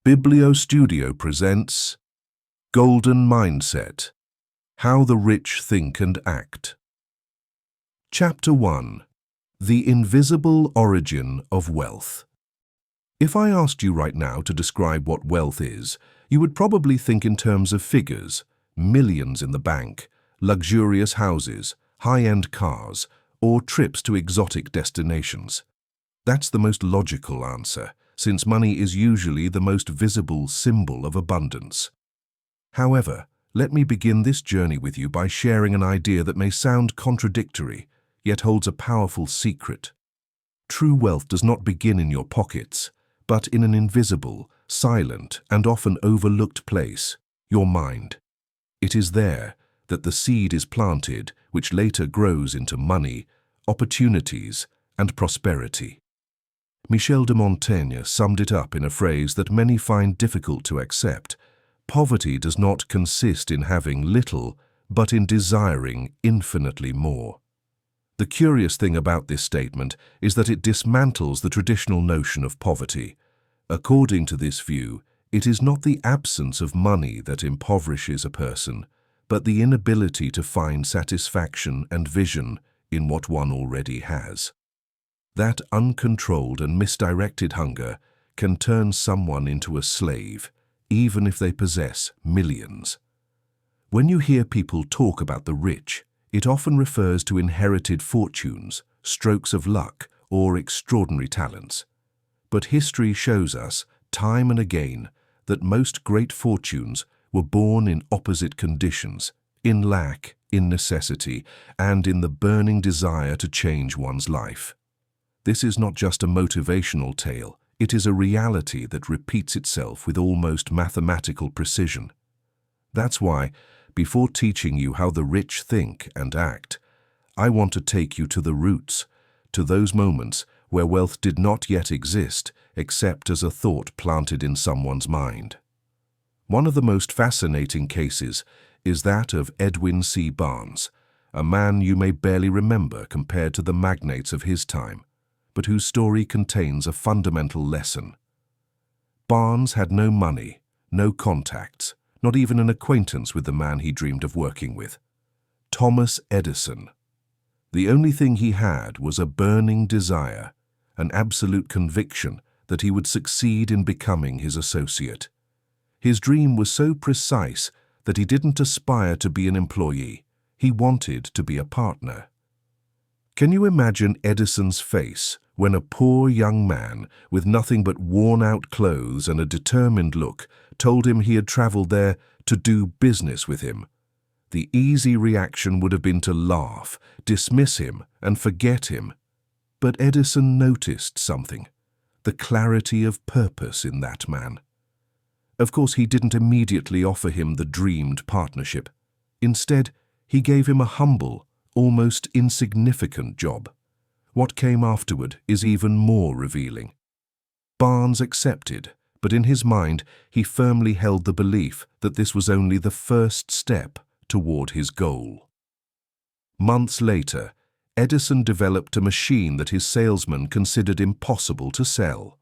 Biblio Studio presents Golden Mindset: How the Rich Think and Act. Chapter 1. The Invisible Origin of Wealth. If I asked you right now to describe what wealth is, you would probably think in terms of figures: millions in the bank, luxurious houses, high-end cars, or trips to exotic destinations. That's the most logical answer, since money is usually the most visible symbol of abundance. However, let me begin this journey with you by sharing an idea that may sound contradictory, yet holds a powerful secret. True wealth does not begin in your pockets, but in an invisible, silent, and often overlooked place, your mind. It is there that the seed is planted, which later grows into money, opportunities, and prosperity. Michel de Montaigne summed it up in a phrase that many find difficult to accept: poverty does not consist in having little, but in desiring infinitely more. The curious thing about this statement is that it dismantles the traditional notion of poverty. According to this view, it is not the absence of money that impoverishes a person, but the inability to find satisfaction and vision in what one already has. That uncontrolled and misdirected hunger can turn someone into a slave, even if they possess millions. When you hear people talk about the rich, it often refers to inherited fortunes, strokes of luck, or extraordinary talents. But history shows us, time and again, that most great fortunes were born in opposite conditions: in lack, in necessity, and in the burning desire to change one's life. This is not just a motivational tale, it is a reality that repeats itself with almost mathematical precision. That's why, before teaching you how the rich think and act, I want to take you to the roots, to those moments where wealth did not yet exist except as a thought planted in someone's mind. One of the most fascinating cases is that of Edwin C. Barnes, a man you may barely remember compared to the magnates of his time, but whose story contains a fundamental lesson. Barnes had no money, no contacts, not even an acquaintance with the man he dreamed of working with: Thomas Edison. The only thing he had was a burning desire, an absolute conviction that he would succeed in becoming his associate. His dream was so precise that he didn't aspire to be an employee, he wanted to be a partner. Can you imagine Edison's face when a poor young man with nothing but worn-out clothes and a determined look told him he had traveled there to do business with him? The easy reaction would have been to laugh, dismiss him, and forget him. But Edison noticed something: the clarity of purpose in that man. Of course, he didn't immediately offer him the dreamed partnership. Instead, he gave him a humble, almost insignificant job. What came afterward is even more revealing. Barnes accepted, but in his mind he firmly held the belief that this was only the first step toward his goal. Months later, Edison developed a machine that his salesman considered impossible to sell.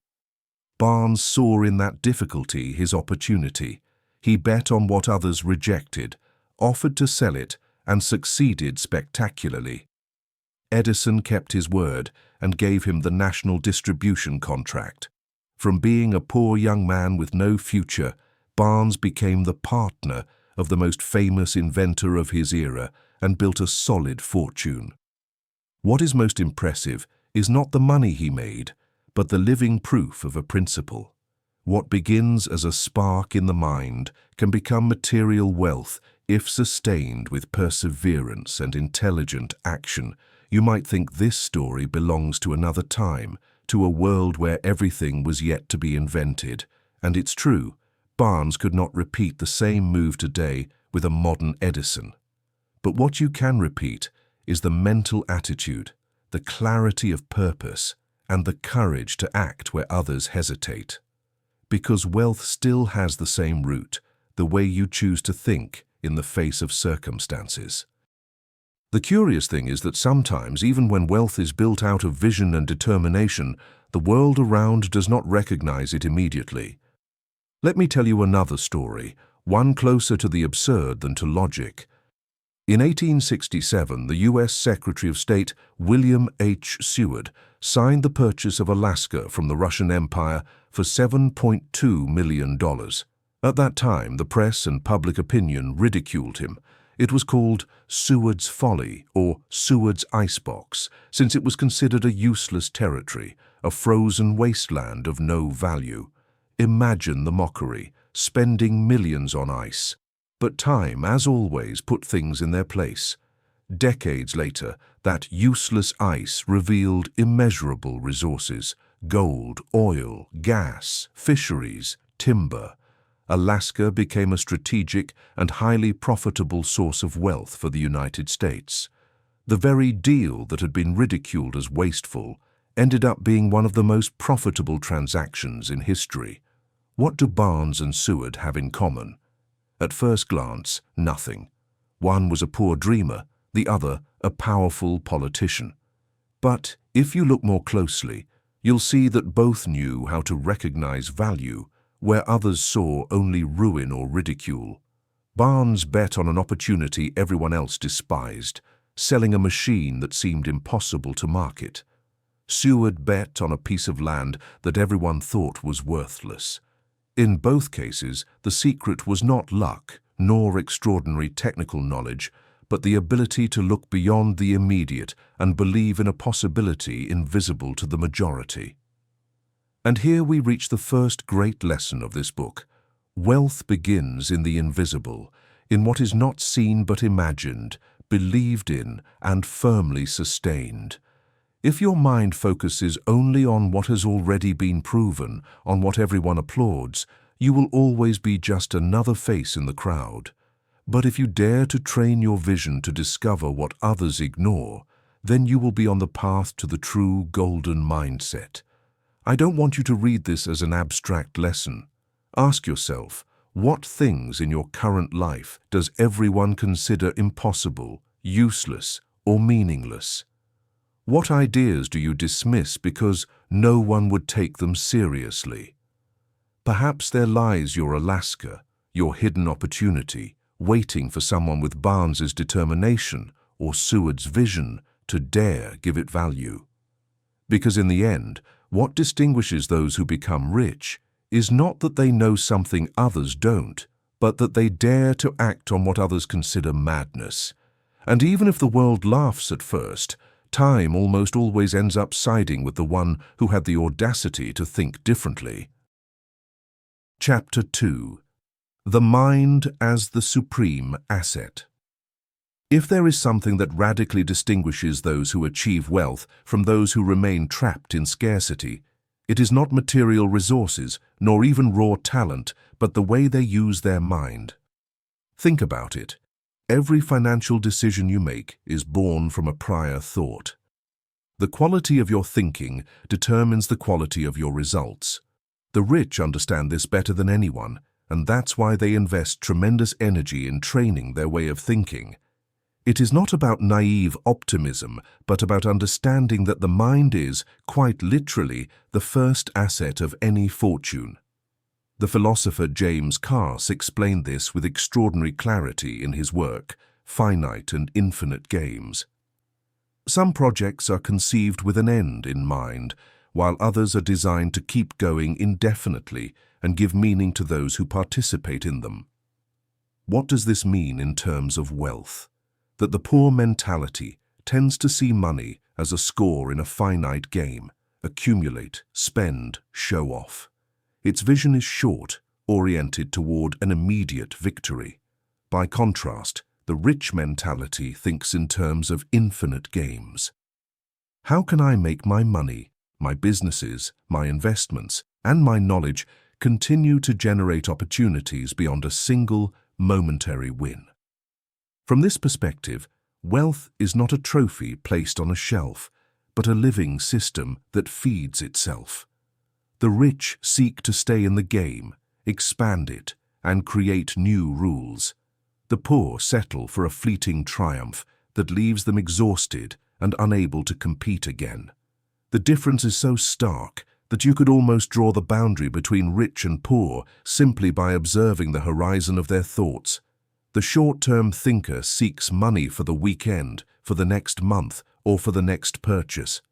Barnes saw in that difficulty his opportunity. He bet on what others rejected, offered to sell it, and succeeded spectacularly. Edison kept his word and gave him the national distribution contract. From being a poor young man with no future, Barnes became the partner of the most famous inventor of his era and built a solid fortune. What is most impressive is not the money he made, but the living proof of a principle. What begins as a spark in the mind can become material wealth if sustained with perseverance and intelligent action. You might think this story belongs to another time, to a world where everything was yet to be invented. And it's true, Barnes could not repeat the same move today with a modern Edison. But what you can repeat is the mental attitude, the clarity of purpose, and the courage to act where others hesitate. Because wealth still has the same root, the way you choose to think in the face of circumstances. The curious thing is that sometimes, even when wealth is built out of vision and determination, the world around does not recognize it immediately. Let me tell you another story, one closer to the absurd than to logic. In 1867, the U.S. Secretary of State William H. Seward signed the purchase of Alaska from the Russian Empire for $7.2 million. At that time, the press and public opinion ridiculed him. It was called Seward's Folly or Seward's Icebox, since it was considered a useless territory, a frozen wasteland of no value. Imagine the mockery, spending millions on ice. But time, as always, put things in their place. Decades later, that useless ice revealed immeasurable resources: gold, oil, gas, fisheries, timber. Alaska became a strategic and highly profitable source of wealth for the United States. The very deal that had been ridiculed as wasteful ended up being one of the most profitable transactions in history. What do Barnes and Seward have in common? At first glance, nothing. One was a poor dreamer, the other a powerful politician. But if you look more closely, you'll see that both knew how to recognize value where others saw only ruin or ridicule. Barnes bet on an opportunity everyone else despised, selling a machine that seemed impossible to market. Seward bet on a piece of land that everyone thought was worthless. In both cases, the secret was not luck, nor extraordinary technical knowledge, but the ability to look beyond the immediate and believe in a possibility invisible to the majority. And here we reach the first great lesson of this book. Wealth begins in the invisible, in what is not seen but imagined, believed in, and firmly sustained. If your mind focuses only on what has already been proven, on what everyone applauds, you will always be just another face in the crowd. But if you dare to train your vision to discover what others ignore, then you will be on the path to the true golden mindset. I don't want you to read this as an abstract lesson. Ask yourself, what things in your current life does everyone consider impossible, useless, or meaningless? What ideas do you dismiss because no one would take them seriously? Perhaps there lies your Alaska, your hidden opportunity, waiting for someone with Barnes's determination or Seward's vision to dare give it value. Because in the end, what distinguishes those who become rich is not that they know something others don't, but that they dare to act on what others consider madness. And even if the world laughs at first, time almost always ends up siding with the one who had the audacity to think differently. Chapter 2. The Mind as the Supreme Asset. If there is something that radically distinguishes those who achieve wealth from those who remain trapped in scarcity, it is not material resources, nor even raw talent, but the way they use their mind. Think about it. Every financial decision you make is born from a prior thought. The quality of your thinking determines the quality of your results. The rich understand this better than anyone, and that's why they invest tremendous energy in training their way of thinking. It is not about naive optimism, but about understanding that the mind is, quite literally, the first asset of any fortune. The philosopher James Carse explained this with extraordinary clarity in his work, Finite and Infinite Games. Some projects are conceived with an end in mind, while others are designed to keep going indefinitely and give meaning to those who participate in them. What does this mean in terms of wealth? That the poor mentality tends to see money as a score in a finite game: accumulate, spend, show off. Its vision is short, oriented toward an immediate victory. By contrast, the rich mentality thinks in terms of infinite games. How can I make my money, my businesses, my investments, and my knowledge continue to generate opportunities beyond a single, momentary win? From this perspective, wealth is not a trophy placed on a shelf, but a living system that feeds itself. The rich seek to stay in the game, expand it, and create new rules. The poor settle for a fleeting triumph that leaves them exhausted and unable to compete again. The difference is so stark that you could almost draw the boundary between rich and poor simply by observing the horizon of their thoughts. The short-term thinker seeks money for the weekend, for the next month, or for the next purchase.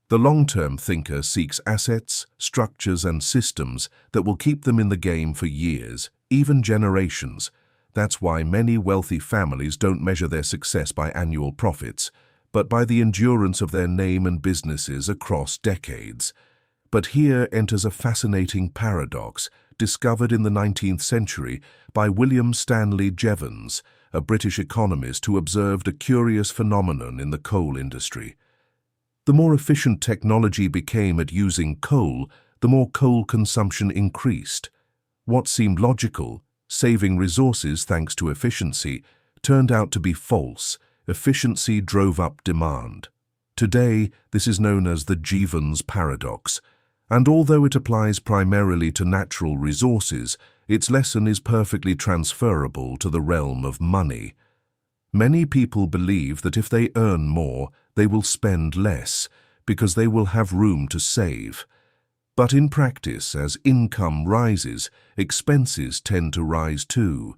The long-term thinker seeks assets, structures, and systems that will keep them in the game for years, even generations. That's why many wealthy families don't measure their success by annual profits, but by the endurance of their name and businesses across decades. But here enters a fascinating paradox discovered in the 19th century by William Stanley Jevons, a British economist who observed a curious phenomenon in the coal industry. The more efficient technology became at using coal, the more coal consumption increased. What seemed logical, saving resources thanks to efficiency, turned out to be false. Efficiency drove up demand. Today, this is known as the Jevons paradox. And although it applies primarily to natural resources, its lesson is perfectly transferable to the realm of money. Many people believe that if they earn more, they will spend less, because they will have room to save. But in practice, as income rises, expenses tend to rise too.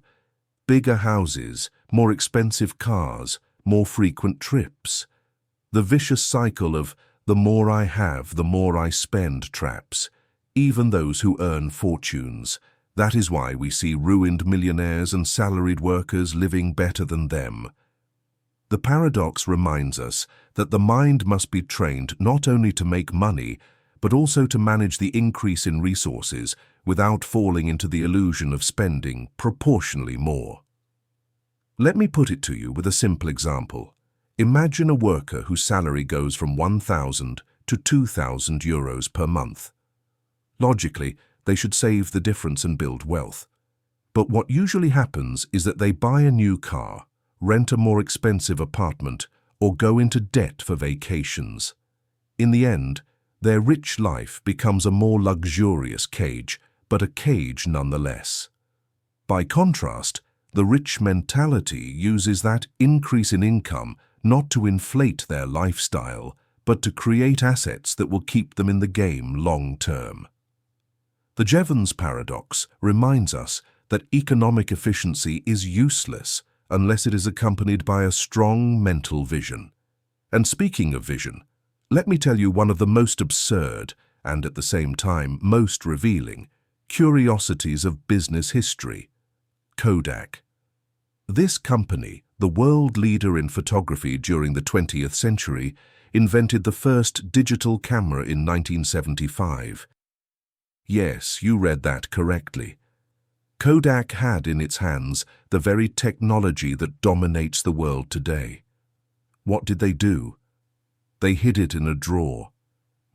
Bigger houses, more expensive cars, more frequent trips. The vicious cycle of "the more I have, the more I spend" traps even those who earn fortunes. That is why we see ruined millionaires and salaried workers living better than them. The paradox reminds us that the mind must be trained not only to make money, but also to manage the increase in resources without falling into the illusion of spending proportionally more. Let me put it to you with a simple example. Imagine a worker whose salary goes from 1,000 to 2,000 euros per month. Logically, they should save the difference and build wealth. But what usually happens is that they buy a new car, rent a more expensive apartment, or go into debt for vacations. In the end, their rich life becomes a more luxurious cage, but a cage nonetheless. By contrast, the rich mentality uses that increase in income not to inflate their lifestyle, but to create assets that will keep them in the game long term. The Jevons paradox reminds us that economic efficiency is useless unless it is accompanied by a strong mental vision. And speaking of vision, let me tell you one of the most absurd and at the same time most revealing curiosities of business history: Kodak. This company, the world leader in photography during the 20th century, invented the first digital camera in 1975. Yes, you read that correctly. Kodak had in its hands the very technology that dominates the world today. What did they do? They hid it in a drawer.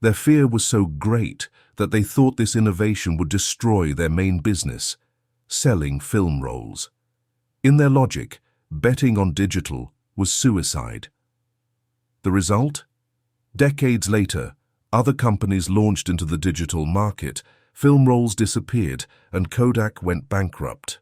Their fear was so great that they thought this innovation would destroy their main business, selling film rolls. In their logic, betting on digital was suicide. The result? Decades later, other companies launched into the digital market, film rolls disappeared, and Kodak went bankrupt.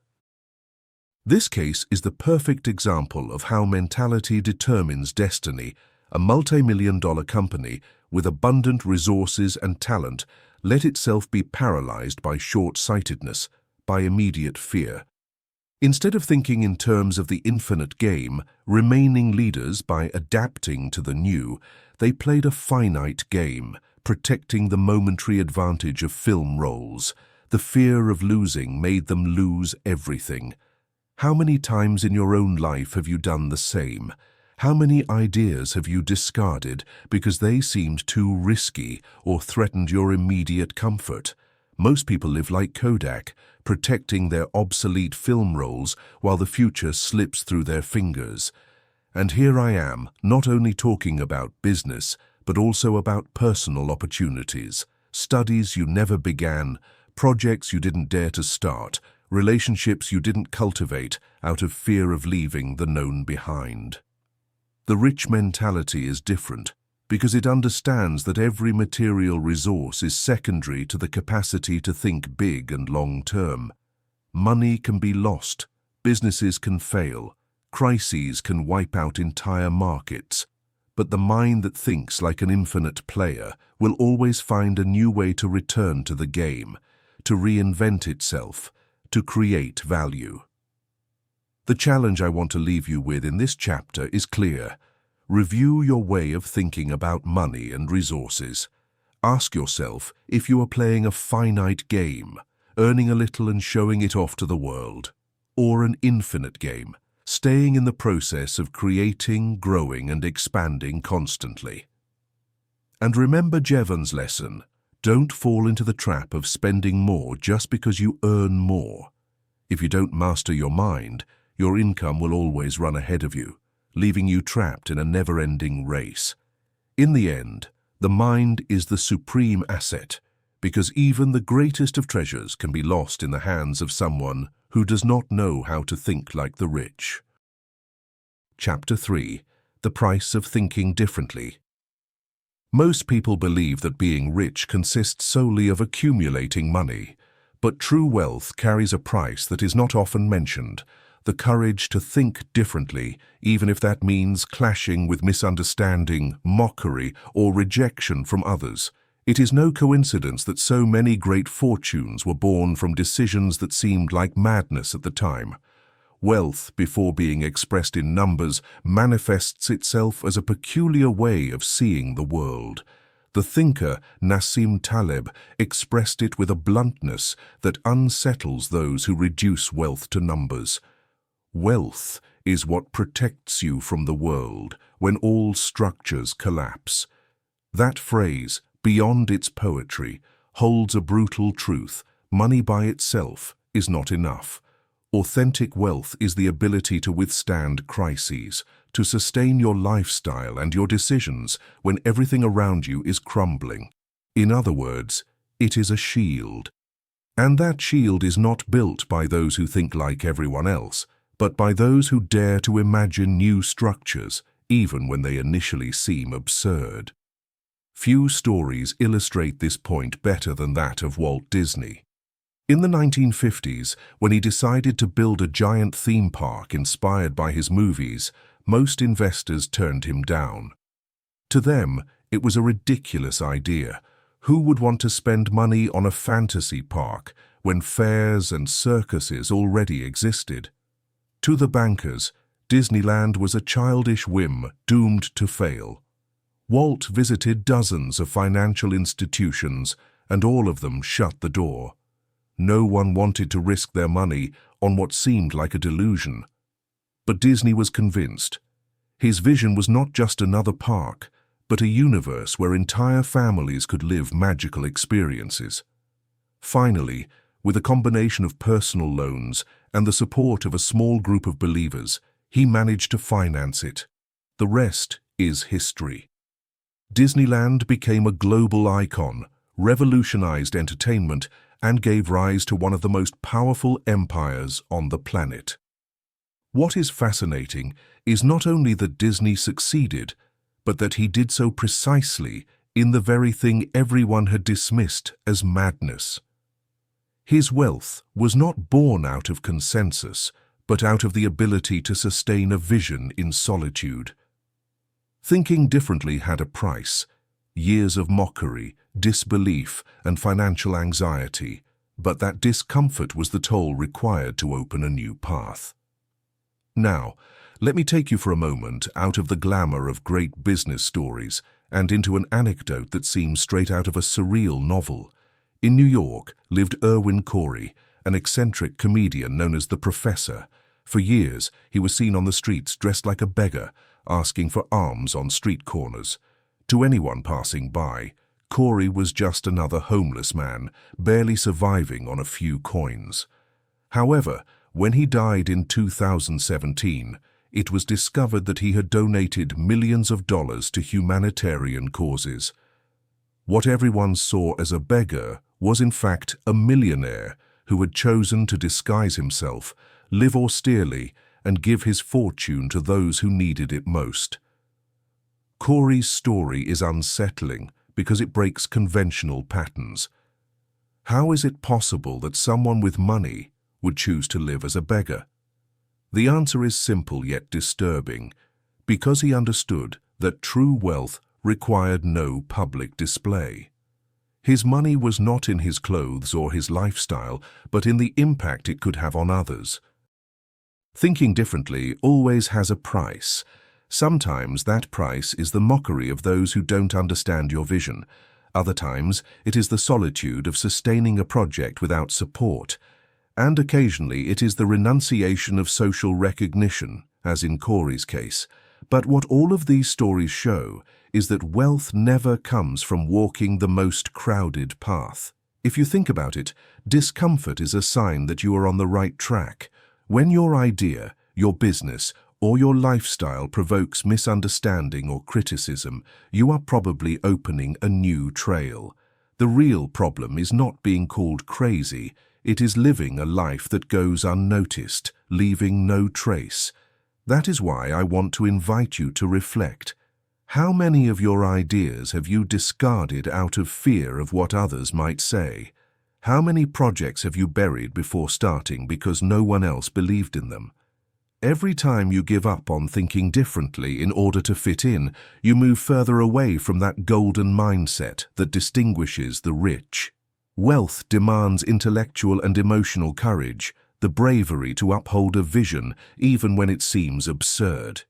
This case is the perfect example of how mentality determines destiny. A multi-million-dollar company with abundant resources and talent let itself be paralyzed by short-sightedness, by immediate fear. Instead of thinking in terms of the infinite game, remaining leaders by adapting to the new, they played a finite game, protecting the momentary advantage of film rolls. The fear of losing made them lose everything. How many times in your own life have you done the same? How many ideas have you discarded because they seemed too risky or threatened your immediate comfort? Most people live like Kodak, protecting their obsolete film rolls while the future slips through their fingers. And here I am, not only talking about business, but also about personal opportunities, studies you never began, projects you didn't dare to start, relationships you didn't cultivate out of fear of leaving the known behind. The rich mentality is different because it understands that every material resource is secondary to the capacity to think big and long-term. Money can be lost, businesses can fail, crises can wipe out entire markets, but the mind that thinks like an infinite player will always find a new way to return to the game, to reinvent itself, to create value. The challenge I want to leave you with in this chapter is clear. Review your way of thinking about money and resources. Ask yourself if you are playing a finite game, earning a little and showing it off to the world, or an infinite game, staying in the process of creating, growing, and expanding constantly. And remember Jevon's lesson: don't fall into the trap of spending more just because you earn more. If you don't master your mind, your income will always run ahead of you, leaving you trapped in a never-ending race. In the end, the mind is the supreme asset, because even the greatest of treasures can be lost in the hands of someone who does not know how to think like the rich. Chapter 3. The Price of Thinking Differently. Most people believe that being rich consists solely of accumulating money, but true wealth carries a price that is not often mentioned: the courage to think differently, even if that means clashing with misunderstanding, mockery, or rejection from others. It is no coincidence that so many great fortunes were born from decisions that seemed like madness at the time. Wealth, before being expressed in numbers, manifests itself as a peculiar way of seeing the world. The thinker Nassim Taleb expressed it with a bluntness that unsettles those who reduce wealth to numbers. Wealth is what protects you from the world when all structures collapse. That phrase, beyond its poetry, holds a brutal truth: money by itself is not enough. Authentic wealth is the ability to withstand crises, to sustain your lifestyle and your decisions when everything around you is crumbling. In other words, it is a shield. And that shield is not built by those who think like everyone else, but by those who dare to imagine new structures, even when they initially seem absurd. Few stories illustrate this point better than that of Walt Disney. In the 1950s, when he decided to build a giant theme park inspired by his movies, most investors turned him down. To them, it was a ridiculous idea. Who would want to spend money on a fantasy park when fairs and circuses already existed? To the bankers, Disneyland was a childish whim doomed to fail. Walt visited dozens of financial institutions, and all of them shut the door. No one wanted to risk their money on what seemed like a delusion. But Disney was convinced. His vision was not just another park, but a universe where entire families could live magical experiences. Finally, with a combination of personal loans and the support of a small group of believers, he managed to finance it. The rest is history. Disneyland became a global icon, revolutionized entertainment, and gave rise to one of the most powerful empires on the planet. What is fascinating is not only that Disney succeeded, but that he did so precisely in the very thing everyone had dismissed as madness. His wealth was not born out of consensus, but out of the ability to sustain a vision in solitude. Thinking differently had a price: years of mockery, disbelief, and financial anxiety, but that discomfort was the toll required to open a new path. Now, let me take you for a moment out of the glamour of great business stories and into an anecdote that seems straight out of a surreal novel. In New York lived Irwin Corey, an eccentric comedian known as the Professor. For years, he was seen on the streets dressed like a beggar, asking for alms on street corners. To anyone passing by, Corey was just another homeless man, barely surviving on a few coins. However, when he died in 2017, it was discovered that he had donated millions of dollars to humanitarian causes. What everyone saw as a beggar was in fact a millionaire who had chosen to disguise himself, live austerely, and give his fortune to those who needed it most. Corey's story is unsettling because it breaks conventional patterns. How is it possible that someone with money would choose to live as a beggar? The answer is simple yet disturbing: because he understood that true wealth required no public display. His money was not in his clothes or his lifestyle, but in the impact it could have on others. Thinking differently always has a price. Sometimes that price is the mockery of those who don't understand your vision. Other times, it is the solitude of sustaining a project without support. And occasionally, it is the renunciation of social recognition, as in Corey's case. But what all of these stories show is that wealth never comes from walking the most crowded path. If you think about it, discomfort is a sign that you are on the right track. When your idea, your business, or your lifestyle provokes misunderstanding or criticism, you are probably opening a new trail. The real problem is not being called crazy. It is living a life that goes unnoticed, leaving no trace. That is why I want to invite you to reflect. How many of your ideas have you discarded out of fear of what others might say? How many projects have you buried before starting because no one else believed in them? Every time you give up on thinking differently in order to fit in, you move further away from that golden mindset that distinguishes the rich. Wealth demands intellectual and emotional courage, the bravery to uphold a vision even when it seems absurd.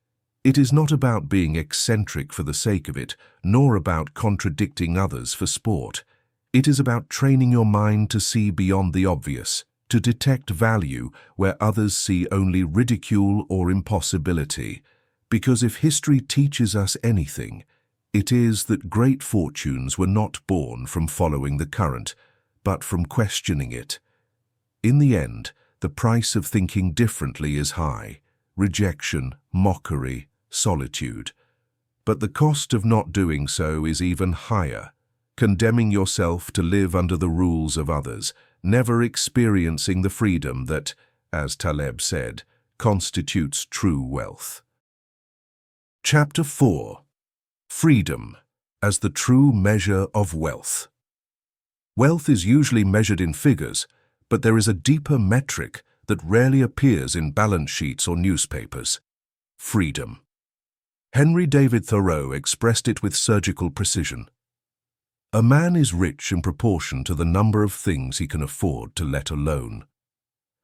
It is not about being eccentric for the sake of it, nor about contradicting others for sport. It is about training your mind to see beyond the obvious, to detect value where others see only ridicule or impossibility. Because if history teaches us anything, it is that great fortunes were not born from following the current, but from questioning it. In the end, the price of thinking differently is high: rejection, mockery, solitude. But the cost of not doing so is even higher: condemning yourself to live under the rules of others, never experiencing the freedom that, as Taleb said, constitutes true wealth. Chapter 4. Freedom as the true measure of wealth. Wealth is usually measured in figures, but there is a deeper metric that rarely appears in balance sheets or newspapers: freedom. Henry David Thoreau expressed it with surgical precision. A man is rich in proportion to the number of things he can afford to let alone.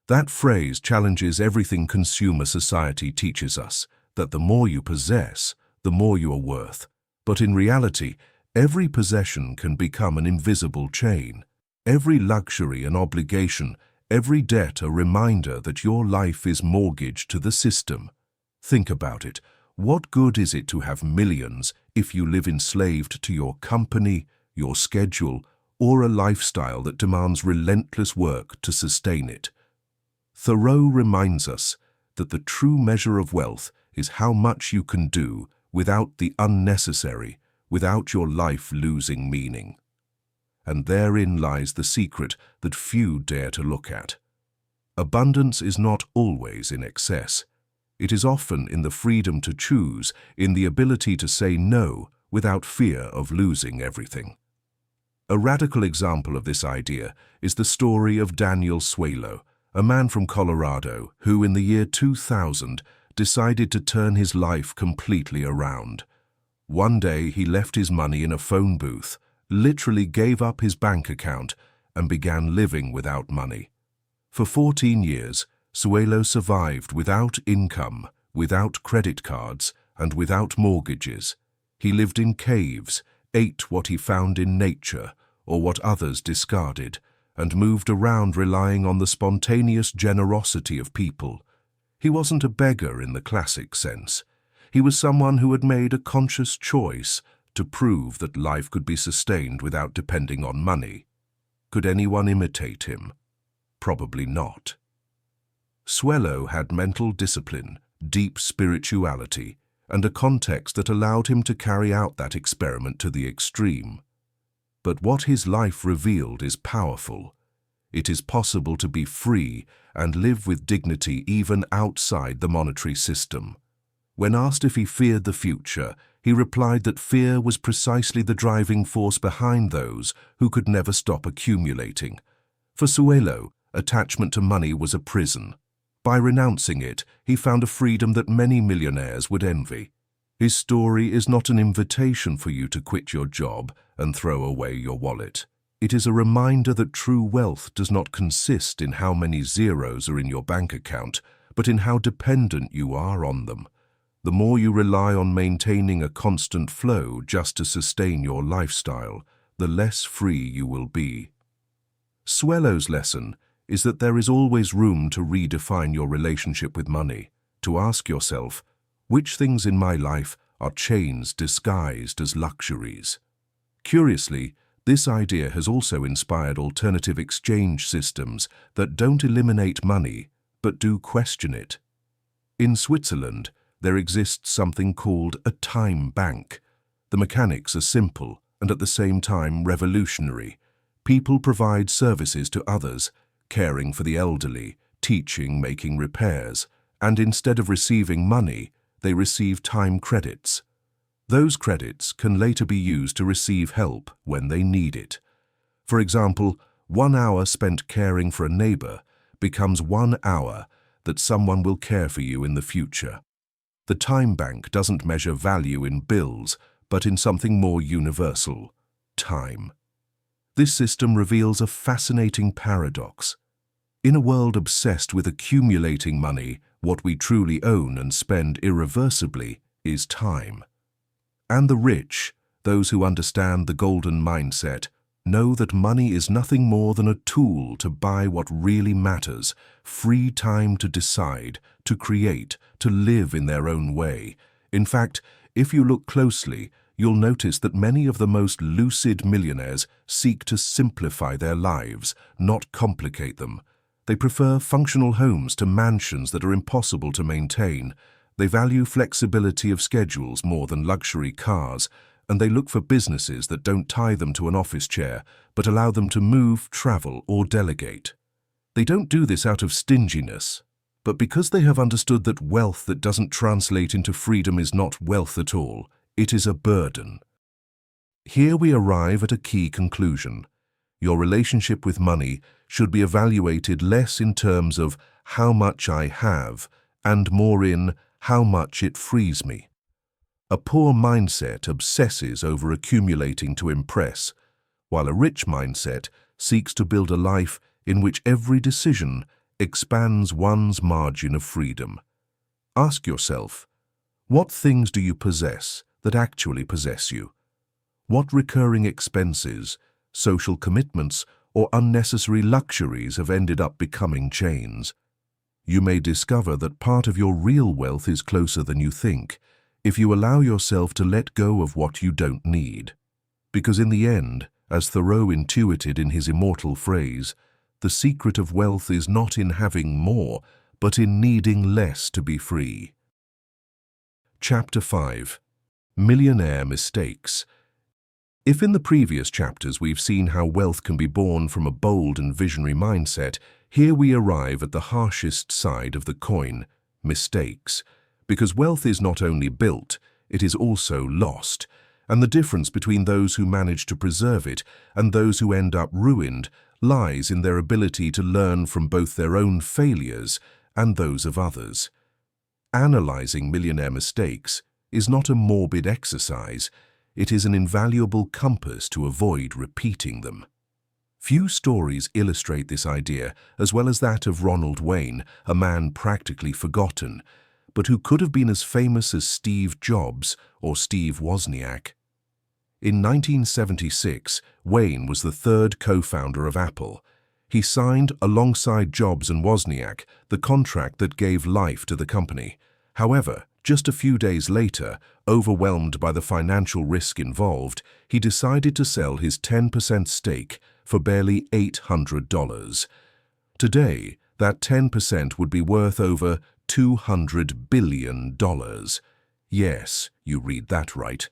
That phrase challenges everything consumer society teaches us, that the more you possess, the more you are worth. But in reality, every possession can become an invisible chain. Every luxury an obligation, every debt a reminder that your life is mortgaged to the system. Think about it. What good is it to have millions if you live enslaved to your company, your schedule, or a lifestyle that demands relentless work to sustain it? Thoreau reminds us that the true measure of wealth is how much you can do without the unnecessary, without your life losing meaning. And therein lies the secret that few dare to look at. Abundance is not always in excess. It is often in the freedom to choose, in the ability to say no without fear of losing everything. A radical example of this idea is the story of Daniel Suelo, a man from Colorado who in the year 2000 decided to turn his life completely around. One day he left his money in a phone booth, literally gave up his bank account, and began living without money. For 14 years, Suelo survived without income, without credit cards, and without mortgages. He lived in caves, ate what he found in nature or what others discarded, and moved around relying on the spontaneous generosity of people. He wasn't a beggar in the classic sense. He was someone who had made a conscious choice to prove that life could be sustained without depending on money. Could anyone imitate him? Probably not. Suelo had mental discipline, deep spirituality, and a context that allowed him to carry out that experiment to the extreme. But what his life revealed is powerful. It is possible to be free and live with dignity even outside the monetary system. When asked if he feared the future, he replied that fear was precisely the driving force behind those who could never stop accumulating. For Suelo, attachment to money was a prison. By renouncing it, he found a freedom that many millionaires would envy. His story is not an invitation for you to quit your job and throw away your wallet. It is a reminder that true wealth does not consist in how many zeros are in your bank account, but in how dependent you are on them. The more you rely on maintaining a constant flow just to sustain your lifestyle, the less free you will be. Swellow's lesson is that there is always room to redefine your relationship with money, to ask yourself, which things in my life are chains disguised as luxuries? Curiously, this idea has also inspired alternative exchange systems that don't eliminate money, but do question it. In Switzerland, there exists something called a time bank. The mechanics are simple and at the same time revolutionary. People provide services to others, caring for the elderly, teaching, making repairs, and instead of receiving money, they receive time credits. Those credits can later be used to receive help when they need it. For example, 1 hour spent caring for a neighbor becomes 1 hour that someone will care for you in the future. The time bank doesn't measure value in bills, but in something more universal: time. This system reveals a fascinating paradox. In a world obsessed with accumulating money, what we truly own and spend irreversibly is time. And the rich, those who understand the golden mindset, know that money is nothing more than a tool to buy what really matters: free time to decide, to create, to live in their own way. In fact, if you look closely, you'll notice that many of the most lucid millionaires seek to simplify their lives, not complicate them. They prefer functional homes to mansions that are impossible to maintain. They value flexibility of schedules more than luxury cars, and they look for businesses that don't tie them to an office chair, but allow them to move, travel, or delegate. They don't do this out of stinginess, but because they have understood that wealth that doesn't translate into freedom is not wealth at all, it is a burden. Here we arrive at a key conclusion. Your relationship with money should be evaluated less in terms of how much I have and more in how much it frees me. A poor mindset obsesses over accumulating to impress, while a rich mindset seeks to build a life in which every decision expands one's margin of freedom. Ask yourself, what things do you possess that actually possess you? What recurring expenses, social commitments, or unnecessary luxuries have ended up becoming chains? You may discover that part of your real wealth is closer than you think, if you allow yourself to let go of what you don't need. Because in the end, as Thoreau intuited in his immortal phrase, the secret of wealth is not in having more, but in needing less to be free. Chapter 5. Millionaire Mistakes. If in the previous chapters we've seen how wealth can be born from a bold and visionary mindset, here we arrive at the harshest side of the coin: mistakes. Because wealth is not only built, it is also lost, and the difference between those who manage to preserve it and those who end up ruined lies in their ability to learn from both their own failures and those of others. Analyzing millionaire mistakes is not a morbid exercise, it is an invaluable compass to avoid repeating them. Few stories illustrate this idea as well as that of Ronald Wayne, a man practically forgotten, but who could have been as famous as Steve Jobs or Steve Wozniak. In 1976, Wayne was the third co-founder of Apple. He signed, alongside Jobs and Wozniak, the contract that gave life to the company. However, just a few days later, overwhelmed by the financial risk involved, he decided to sell his 10% stake for barely $800. Today, that 10% would be worth over $200 billion. Yes, you read that right.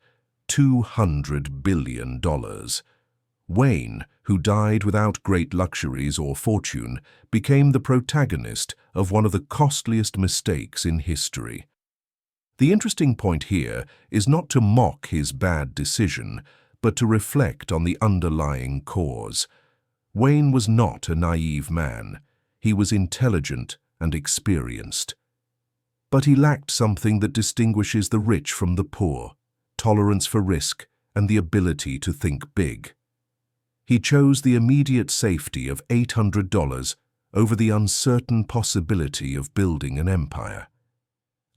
$200 billion. Wayne, who died without great luxuries or fortune, became the protagonist of one of the costliest mistakes in history. The interesting point here is not to mock his bad decision, but to reflect on the underlying cause. Wayne was not a naive man. He was intelligent and experienced. But he lacked something that distinguishes the rich from the poor: tolerance for risk and the ability to think big. He chose the immediate safety of $800 over the uncertain possibility of building an empire.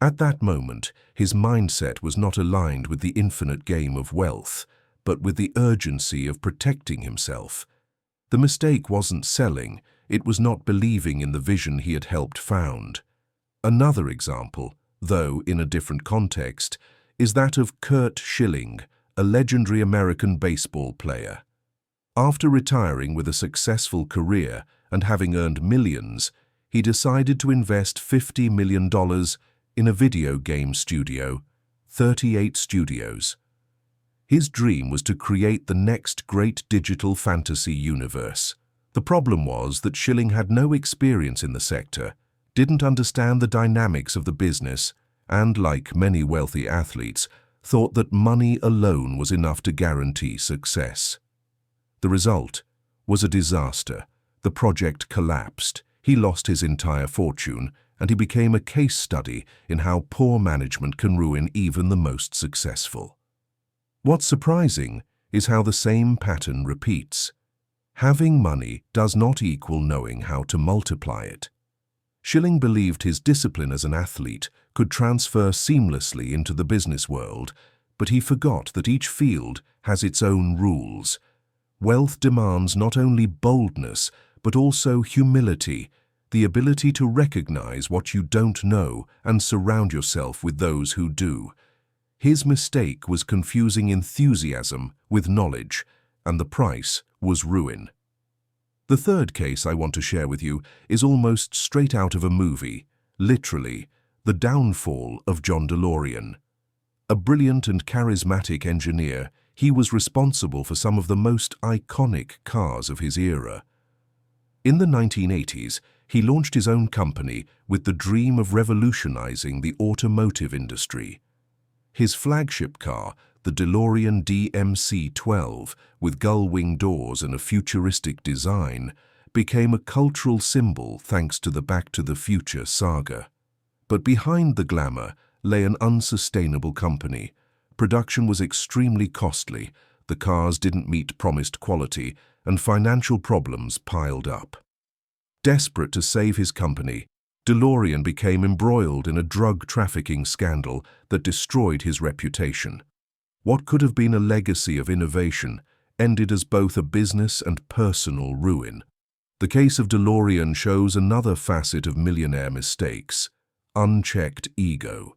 At that moment, his mindset was not aligned with the infinite game of wealth, but with the urgency of protecting himself. The mistake wasn't selling, it was not believing in the vision he had helped found. Another example, though in a different context, is that of Curt Schilling, a legendary American baseball player. After retiring with a successful career and having earned millions, he decided to invest $50 million in a video game studio, 38 Studios. His dream was to create the next great digital fantasy universe. The problem was that Schilling had no experience in the sector, didn't understand the dynamics of the business, and, like many wealthy athletes, thought that money alone was enough to guarantee success. The result was a disaster. The project collapsed, he lost his entire fortune, and he became a case study in how poor management can ruin even the most successful. What's surprising is how the same pattern repeats. Having money does not equal knowing how to multiply it. Schilling believed his discipline as an athlete could transfer seamlessly into the business world, but he forgot that each field has its own rules. Wealth demands not only boldness, but also humility, the ability to recognize what you don't know and surround yourself with those who do. His mistake was confusing enthusiasm with knowledge, and the price was ruin. The third case I want to share with you is almost straight out of a movie, literally, the downfall of John DeLorean. A brilliant and charismatic engineer, he was responsible for some of the most iconic cars of his era. In the 1980s, he launched his own company with the dream of revolutionizing the automotive industry. His flagship car, the DeLorean DMC-12, with gull-wing doors and a futuristic design, became a cultural symbol thanks to the Back to the Future saga. But behind the glamour lay an unsustainable company. Production was extremely costly, the cars didn't meet promised quality, and financial problems piled up. Desperate to save his company, DeLorean became embroiled in a drug trafficking scandal that destroyed his reputation. What could have been a legacy of innovation ended as both a business and personal ruin. The case of DeLorean shows another facet of millionaire mistakes: unchecked ego.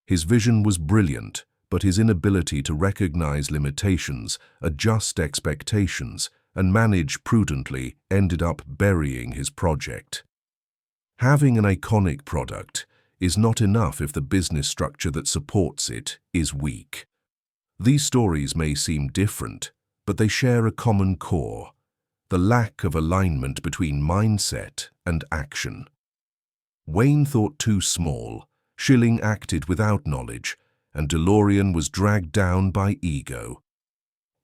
His vision was brilliant, but his inability to recognize limitations, adjust expectations, and manage prudently ended up burying his project. Having an iconic product is not enough if the business structure that supports it is weak. These stories may seem different, but they share a common core: the lack of alignment between mindset and action. Wayne thought too small, Schilling acted without knowledge, and DeLorean was dragged down by ego.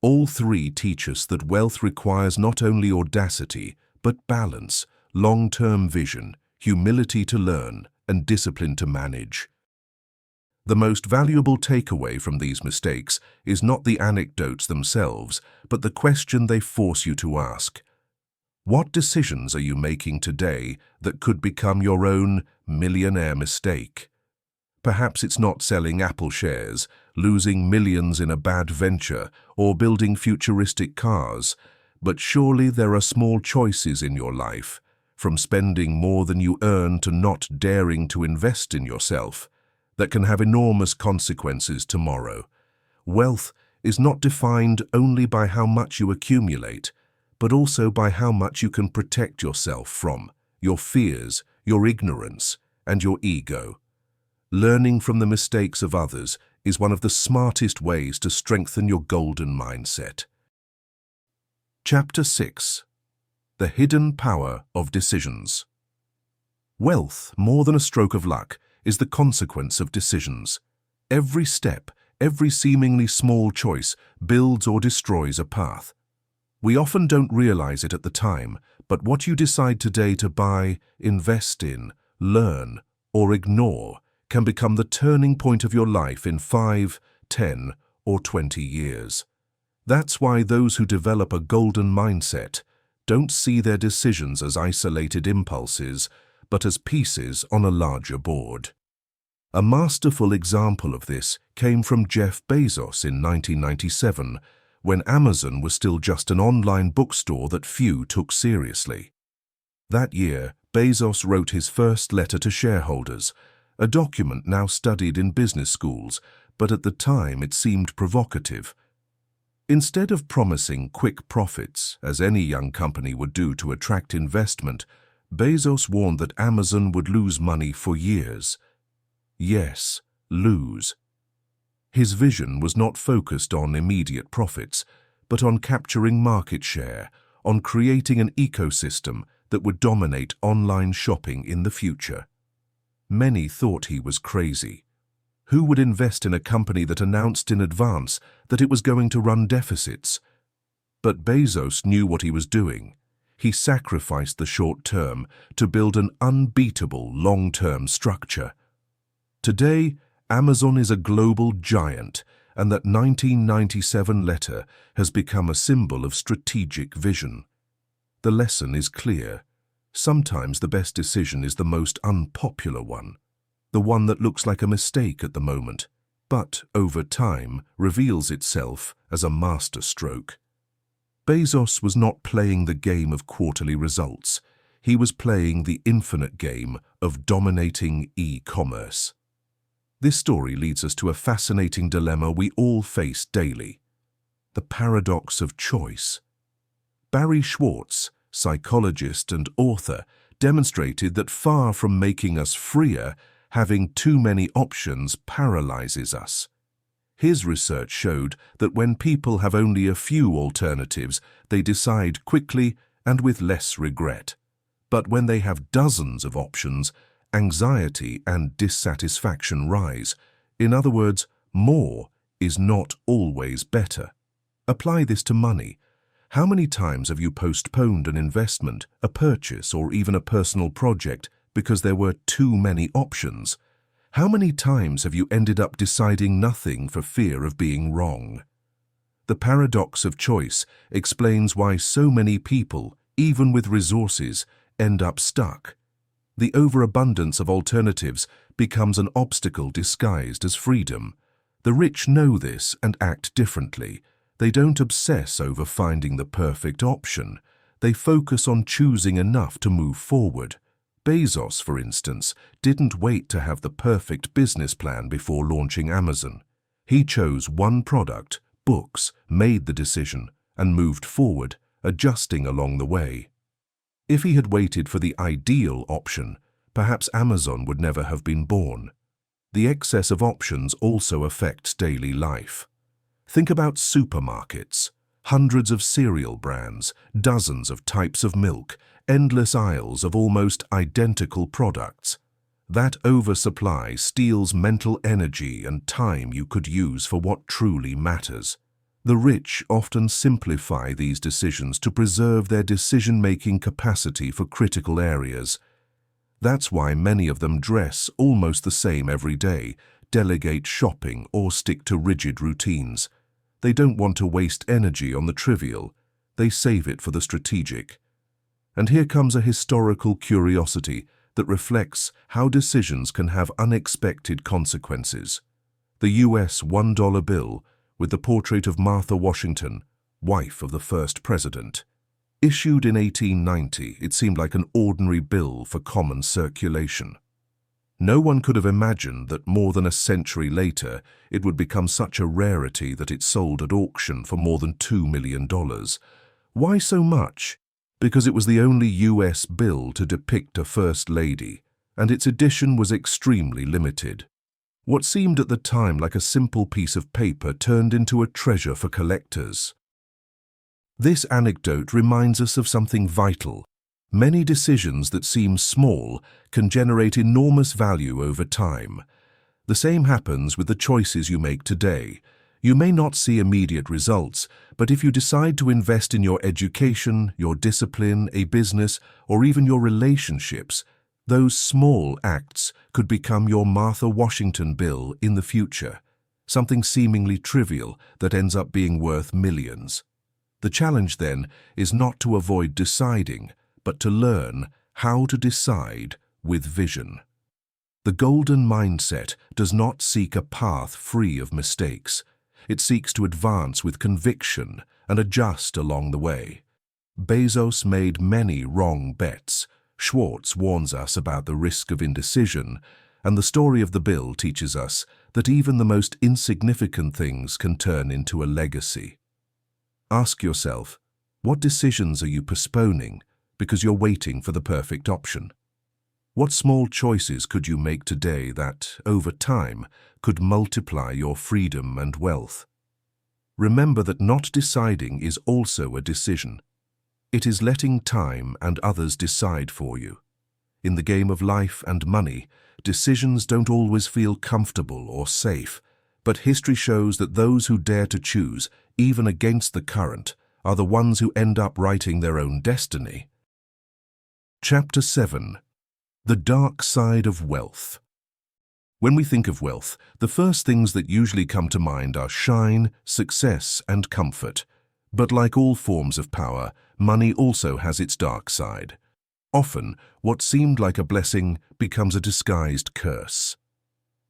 All three teach us that wealth requires not only audacity, but balance, long-term vision, humility to learn, and discipline to manage. The most valuable takeaway from these mistakes is not the anecdotes themselves, but the question they force you to ask. What decisions are you making today that could become your own millionaire mistake? Perhaps it's not selling Apple shares, losing millions in a bad venture, or building futuristic cars, but surely there are small choices in your life, from spending more than you earn to not daring to invest in yourself, that can have enormous consequences tomorrow. Wealth is not defined only by how much you accumulate, but also by how much you can protect yourself from your fears, your ignorance, and your ego. Learning from the mistakes of others is one of the smartest ways to strengthen your golden mindset. Chapter 6. The Hidden Power of Decisions. Wealth, more than a stroke of luck, is the consequence of decisions. Every step, every seemingly small choice builds or destroys a path. We often don't realize it at the time, but what you decide today to buy, invest in, learn, or ignore can become the turning point of your life in 5, 10, or 20 years. That's why those who develop a golden mindset don't see their decisions as isolated impulses, but as pieces on a larger board. A masterful example of this came from Jeff Bezos in 1997, when Amazon was still just an online bookstore that few took seriously. That year, Bezos wrote his first letter to shareholders, a document now studied in business schools, but at the time it seemed provocative. Instead of promising quick profits, as any young company would do to attract investment, Bezos warned that Amazon would lose money for years. Yes, lose. His vision was not focused on immediate profits, but on capturing market share, on creating an ecosystem that would dominate online shopping in the future. Many thought he was crazy. Who would invest in a company that announced in advance that it was going to run deficits? But Bezos knew what he was doing. He sacrificed the short term to build an unbeatable long-term structure. Today, Amazon is a global giant, and that 1997 letter has become a symbol of strategic vision. The lesson is clear. Sometimes the best decision is the most unpopular one, the one that looks like a mistake at the moment, but over time reveals itself as a masterstroke. Bezos was not playing the game of quarterly results. He was playing the infinite game of dominating e-commerce. This story leads us to a fascinating dilemma we all face daily: the paradox of choice. Barry Schwartz, psychologist and author, demonstrated that far from making us freer, having too many options paralyzes us. His research showed that when people have only a few alternatives, they decide quickly and with less regret. But when they have dozens of options, anxiety and dissatisfaction rise. In other words, more is not always better. Apply this to money. How many times have you postponed an investment, a purchase, or even a personal project because there were too many options? How many times have you ended up deciding nothing for fear of being wrong? The paradox of choice explains why so many people, even with resources, end up stuck. The overabundance of alternatives becomes an obstacle disguised as freedom. The rich know this and act differently. They don't obsess over finding the perfect option. They focus on choosing enough to move forward. Bezos, for instance, didn't wait to have the perfect business plan before launching Amazon. He chose one product, books, made the decision, and moved forward, adjusting along the way. If he had waited for the ideal option, perhaps Amazon would never have been born. The excess of options also affects daily life. Think about supermarkets. Hundreds of cereal brands, dozens of types of milk, endless aisles of almost identical products. That oversupply steals mental energy and time you could use for what truly matters. The rich often simplify these decisions to preserve their decision-making capacity for critical areas. That's why many of them dress almost the same every day, delegate shopping, or stick to rigid routines. They don't want to waste energy on the trivial. They save it for the strategic. And here comes a historical curiosity that reflects how decisions can have unexpected consequences. The US $1 bill, with the portrait of Martha Washington, wife of the first president. Issued in 1890, it seemed like an ordinary bill for common circulation. No one could have imagined that more than a century later, it would become such a rarity that it sold at auction for more than $2 million. Why so much? Because it was the only US bill to depict a first lady, and its edition was extremely limited. What seemed at the time like a simple piece of paper turned into a treasure for collectors. This anecdote reminds us of something vital. Many decisions that seem small can generate enormous value over time. The same happens with the choices you make today. You may not see immediate results, but if you decide to invest in your education, your discipline, a business, or even your relationships, Those small acts could become your Martha Washington bill in the future, something seemingly trivial that ends up being worth millions. The challenge then is not to avoid deciding, but to learn how to decide with vision. The golden mindset does not seek a path free of mistakes. It seeks to advance with conviction and adjust along the way. Bezos made many wrong bets. Schwartz warns us about the risk of indecision, and the story of the bill teaches us that even the most insignificant things can turn into a legacy. Ask yourself, what decisions are you postponing because you're waiting for the perfect option? What small choices could you make today that, over time, could multiply your freedom and wealth? Remember that not deciding is also a decision. It is letting time and others decide for you. In the game of life and money, decisions don't always feel comfortable or safe, but history shows that those who dare to choose, even against the current, are the ones who end up writing their own destiny. Chapter 7. The Dark Side of Wealth. When we think of wealth, the first things that usually come to mind are shine, success, and comfort. But like all forms of power, money also has its dark side. Often, what seemed like a blessing becomes a disguised curse.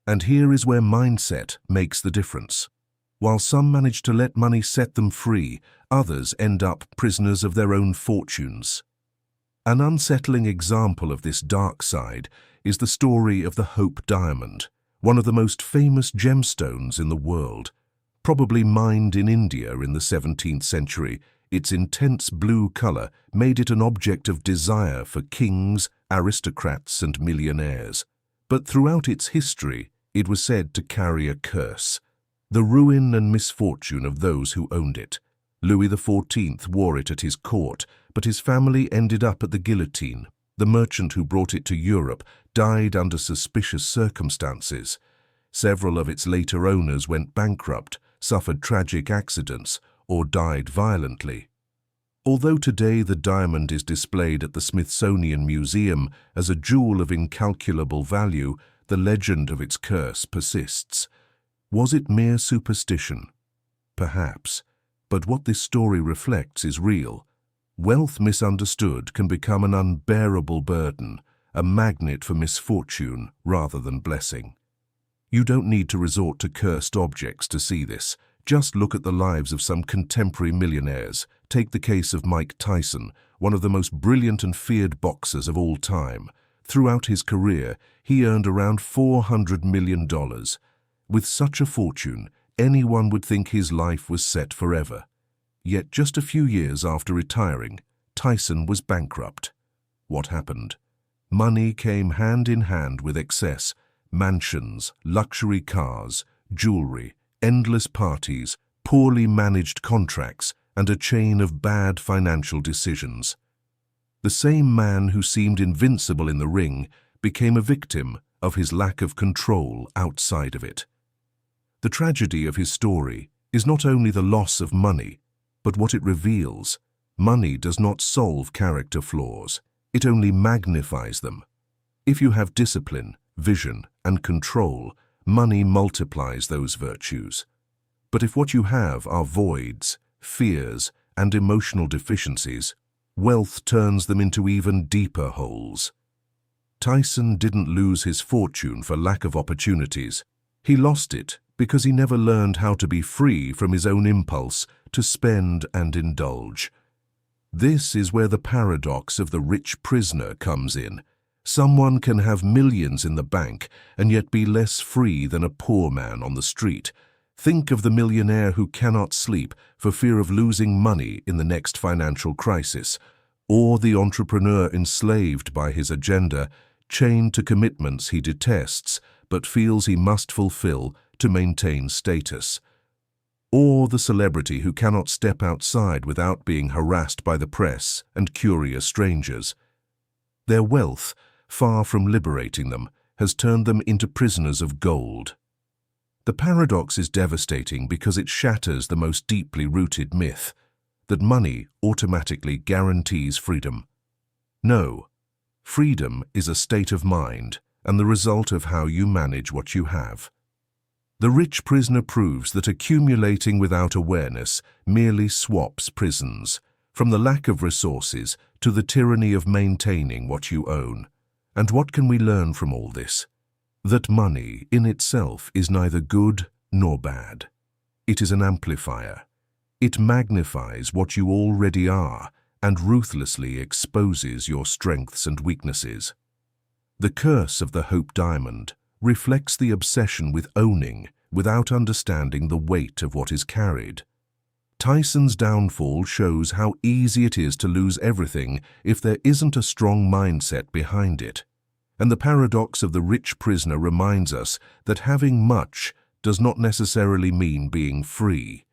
And here is where mindset makes the difference. While some manage to let money set them free, others end up prisoners of their own fortunes. An unsettling example of this dark side is the story of the Hope Diamond, one of the most famous gemstones in the world. Probably mined in India in the 17th century, its intense blue color made it an object of desire for kings, aristocrats, and millionaires. But throughout its history, it was said to carry a curse, the ruin and misfortune of those who owned it. Louis XIV wore it at his court, but his family ended up at the guillotine. The merchant who brought it to Europe died under suspicious circumstances. Several of its later owners went bankrupt, suffered tragic accidents, or died violently. Although today the diamond is displayed at the Smithsonian Museum as a jewel of incalculable value, the legend of its curse persists. Was it mere superstition? Perhaps. But what this story reflects is real. Wealth misunderstood can become an unbearable burden, a magnet for misfortune rather than blessing. You don't need to resort to cursed objects to see this. Just look at the lives of some contemporary millionaires. Take the case of Mike Tyson, one of the most brilliant and feared boxers of all time. Throughout his career, he earned around $400 million. With such a fortune, anyone would think his life was set forever. Yet just a few years after retiring, Tyson was bankrupt. What happened? Money came hand in hand with excess. Mansions, luxury cars, jewelry, endless parties, poorly managed contracts, and a chain of bad financial decisions. The same man who seemed invincible in the ring became a victim of his lack of control outside of it. The tragedy of his story is not only the loss of money, but what it reveals. Money does not solve character flaws, it only magnifies them. If you have discipline, vision, and control, money multiplies those virtues. But if what you have are voids, fears, and emotional deficiencies, wealth turns them into even deeper holes. Tyson didn't lose his fortune for lack of opportunities. He lost it because he never learned how to be free from his own impulse to spend and indulge. This is where the paradox of the rich prisoner comes in. Someone can have millions in the bank and yet be less free than a poor man on the street. Think of the millionaire who cannot sleep for fear of losing money in the next financial crisis, or the entrepreneur enslaved by his agenda, chained to commitments he detests but feels he must fulfill to maintain status. Or the celebrity who cannot step outside without being harassed by the press and curious strangers. Their wealth, far from liberating them, has turned them into prisoners of gold. The paradox is devastating because it shatters the most deeply rooted myth that money automatically guarantees freedom. No, Freedom is a state of mind and the result of how you manage what you have. The rich prisoner proves that accumulating without awareness merely swaps prisons, from the lack of resources to the tyranny of maintaining what you own. And what can we learn from all this? That money in itself is neither good nor bad. It is an amplifier. It magnifies what you already are and ruthlessly exposes your strengths and weaknesses. The curse of the Hope Diamond reflects the obsession with owning without understanding the weight of what is carried. Tyson's downfall shows how easy it is to lose everything if there isn't a strong mindset behind it. And the paradox of the rich prisoner reminds us that having much does not necessarily mean being free.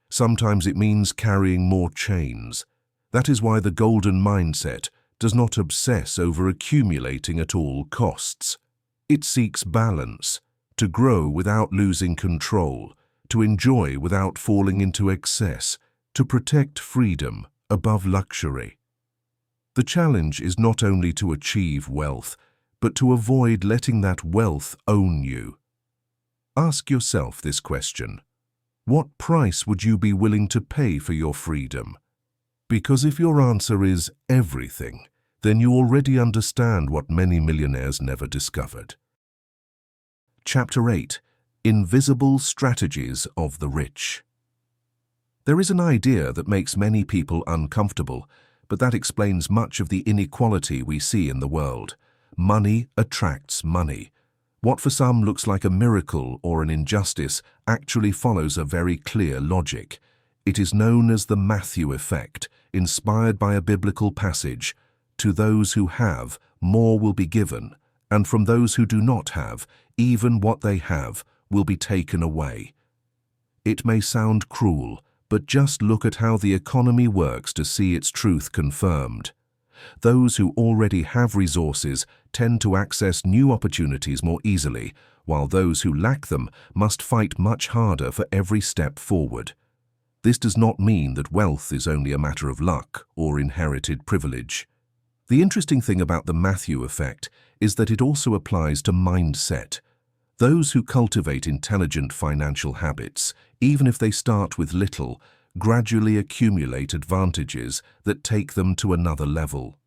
Sometimes it means carrying more chains. That is why the golden mindset does not obsess over accumulating at all costs. It seeks balance, to grow without losing control, to enjoy without falling into excess, to protect freedom above luxury. The challenge is not only to achieve wealth, but to avoid letting that wealth own you. Ask yourself this question: what price would you be willing to pay for your freedom? Because if your answer is everything, then you already understand what many millionaires never discovered. Chapter 8: Invisible Strategies of the Rich. There is an idea that makes many people uncomfortable, but that explains much of the inequality we see in the world. Money attracts money. What for some looks like a miracle or an injustice actually follows a very clear logic. It is known as the Matthew effect, inspired by a biblical passage. To those who have, more will be given, and from those who do not have, even what they have will be taken away. It may sound cruel, but just look at how the economy works to see its truth confirmed. Those who already have resources tend to access new opportunities more easily, while those who lack them must fight much harder for every step forward. This does not mean that wealth is only a matter of luck or inherited privilege. The interesting thing about the Matthew effect is that it also applies to mindset. Those who cultivate intelligent financial habits, even if they start with little, gradually accumulate advantages that take them to another level.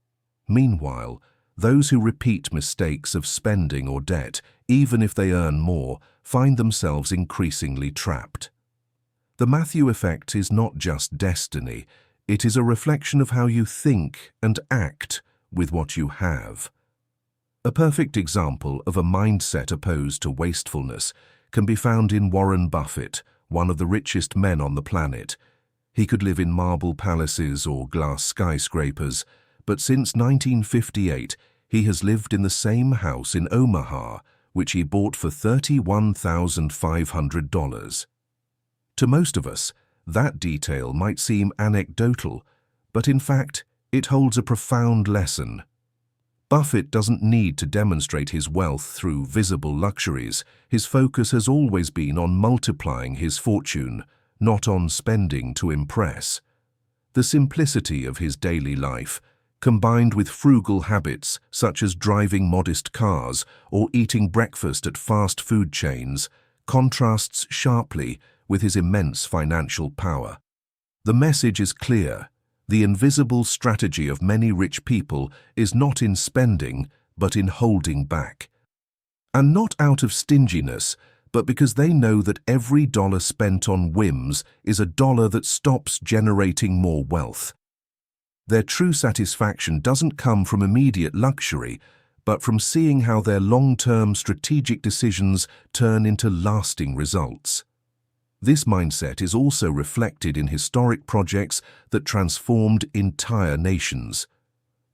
Meanwhile, those who repeat mistakes of spending or debt, even if they earn more, find themselves increasingly trapped. The Matthew effect is not just destiny, it is a reflection of how you think and act with what you have. A perfect example of a mindset opposed to wastefulness can be found in Warren Buffett, one of the richest men on the planet. He could live in marble palaces or glass skyscrapers, but since 1958 he has lived in the same house in Omaha, which he bought for $31,500. To most of us, that detail might seem anecdotal, but in fact, it holds a profound lesson. Buffett doesn't need to demonstrate his wealth through visible luxuries. His focus has always been on multiplying his fortune, not on spending to impress. The simplicity of his daily life, combined with frugal habits such as driving modest cars or eating breakfast at fast food chains, contrasts sharply with his immense financial power. The message is clear. The invisible strategy of many rich people is not in spending, but in holding back. And not out of stinginess, but because they know that every dollar spent on whims is a dollar that stops generating more wealth. Their true satisfaction doesn't come from immediate luxury, but from seeing how their long-term strategic decisions turn into lasting results. This mindset is also reflected in historic projects that transformed entire nations.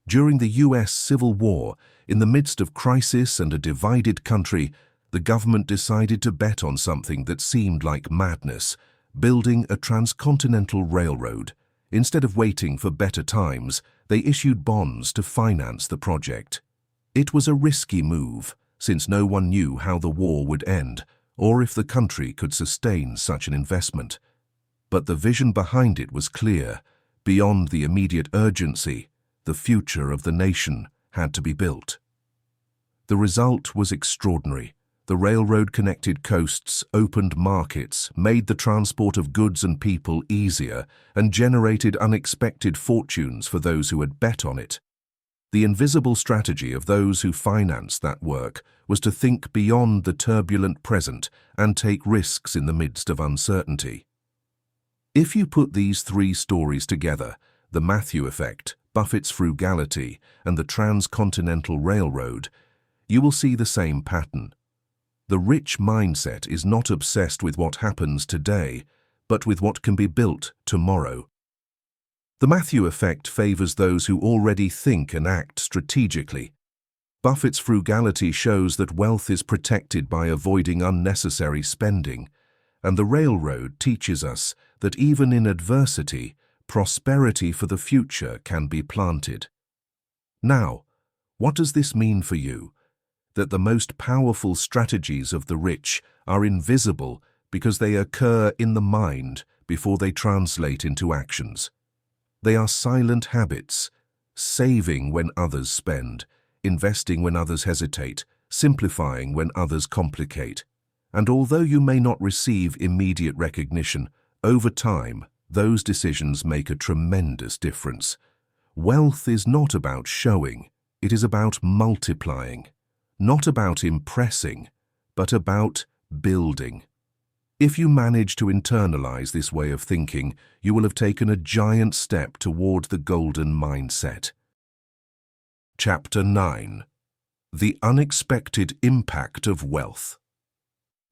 During the U.S. Civil War, in the midst of crisis and a divided country, the government decided to bet on something that seemed like madness, building a transcontinental railroad. Instead of waiting for better times, they issued bonds to finance the project. It was a risky move, since no one knew how the war would end, or if the country could sustain such an investment. But the vision behind it was clear. Beyond the immediate urgency, the future of the nation had to be built. The result was extraordinary. The railroad connected coasts, opened markets, made the transport of goods and people easier, and generated unexpected fortunes for those who had bet on it. The invisible strategy of those who financed that work was to think beyond the turbulent present and take risks in the midst of uncertainty. If you put these three stories together, the Matthew effect, Buffett's frugality, and the transcontinental railroad, you will see the same pattern. The rich mindset is not obsessed with what happens today, but with what can be built tomorrow. The Matthew effect favors those who already think and act strategically. Buffett's frugality shows that wealth is protected by avoiding unnecessary spending, and the railroad teaches us that even in adversity, prosperity for the future can be planted. Now, what does this mean for you? That the most powerful strategies of the rich are invisible because they occur in the mind before they translate into actions. They are silent habits, saving when others spend, investing when others hesitate, simplifying when others complicate. And although you may not receive immediate recognition, over time, those decisions make a tremendous difference. Wealth is not about showing, it is about multiplying. Not about impressing, but about building. If you manage to internalize this way of thinking, you will have taken a giant step toward the golden mindset. Chapter 9. The unexpected impact of wealth.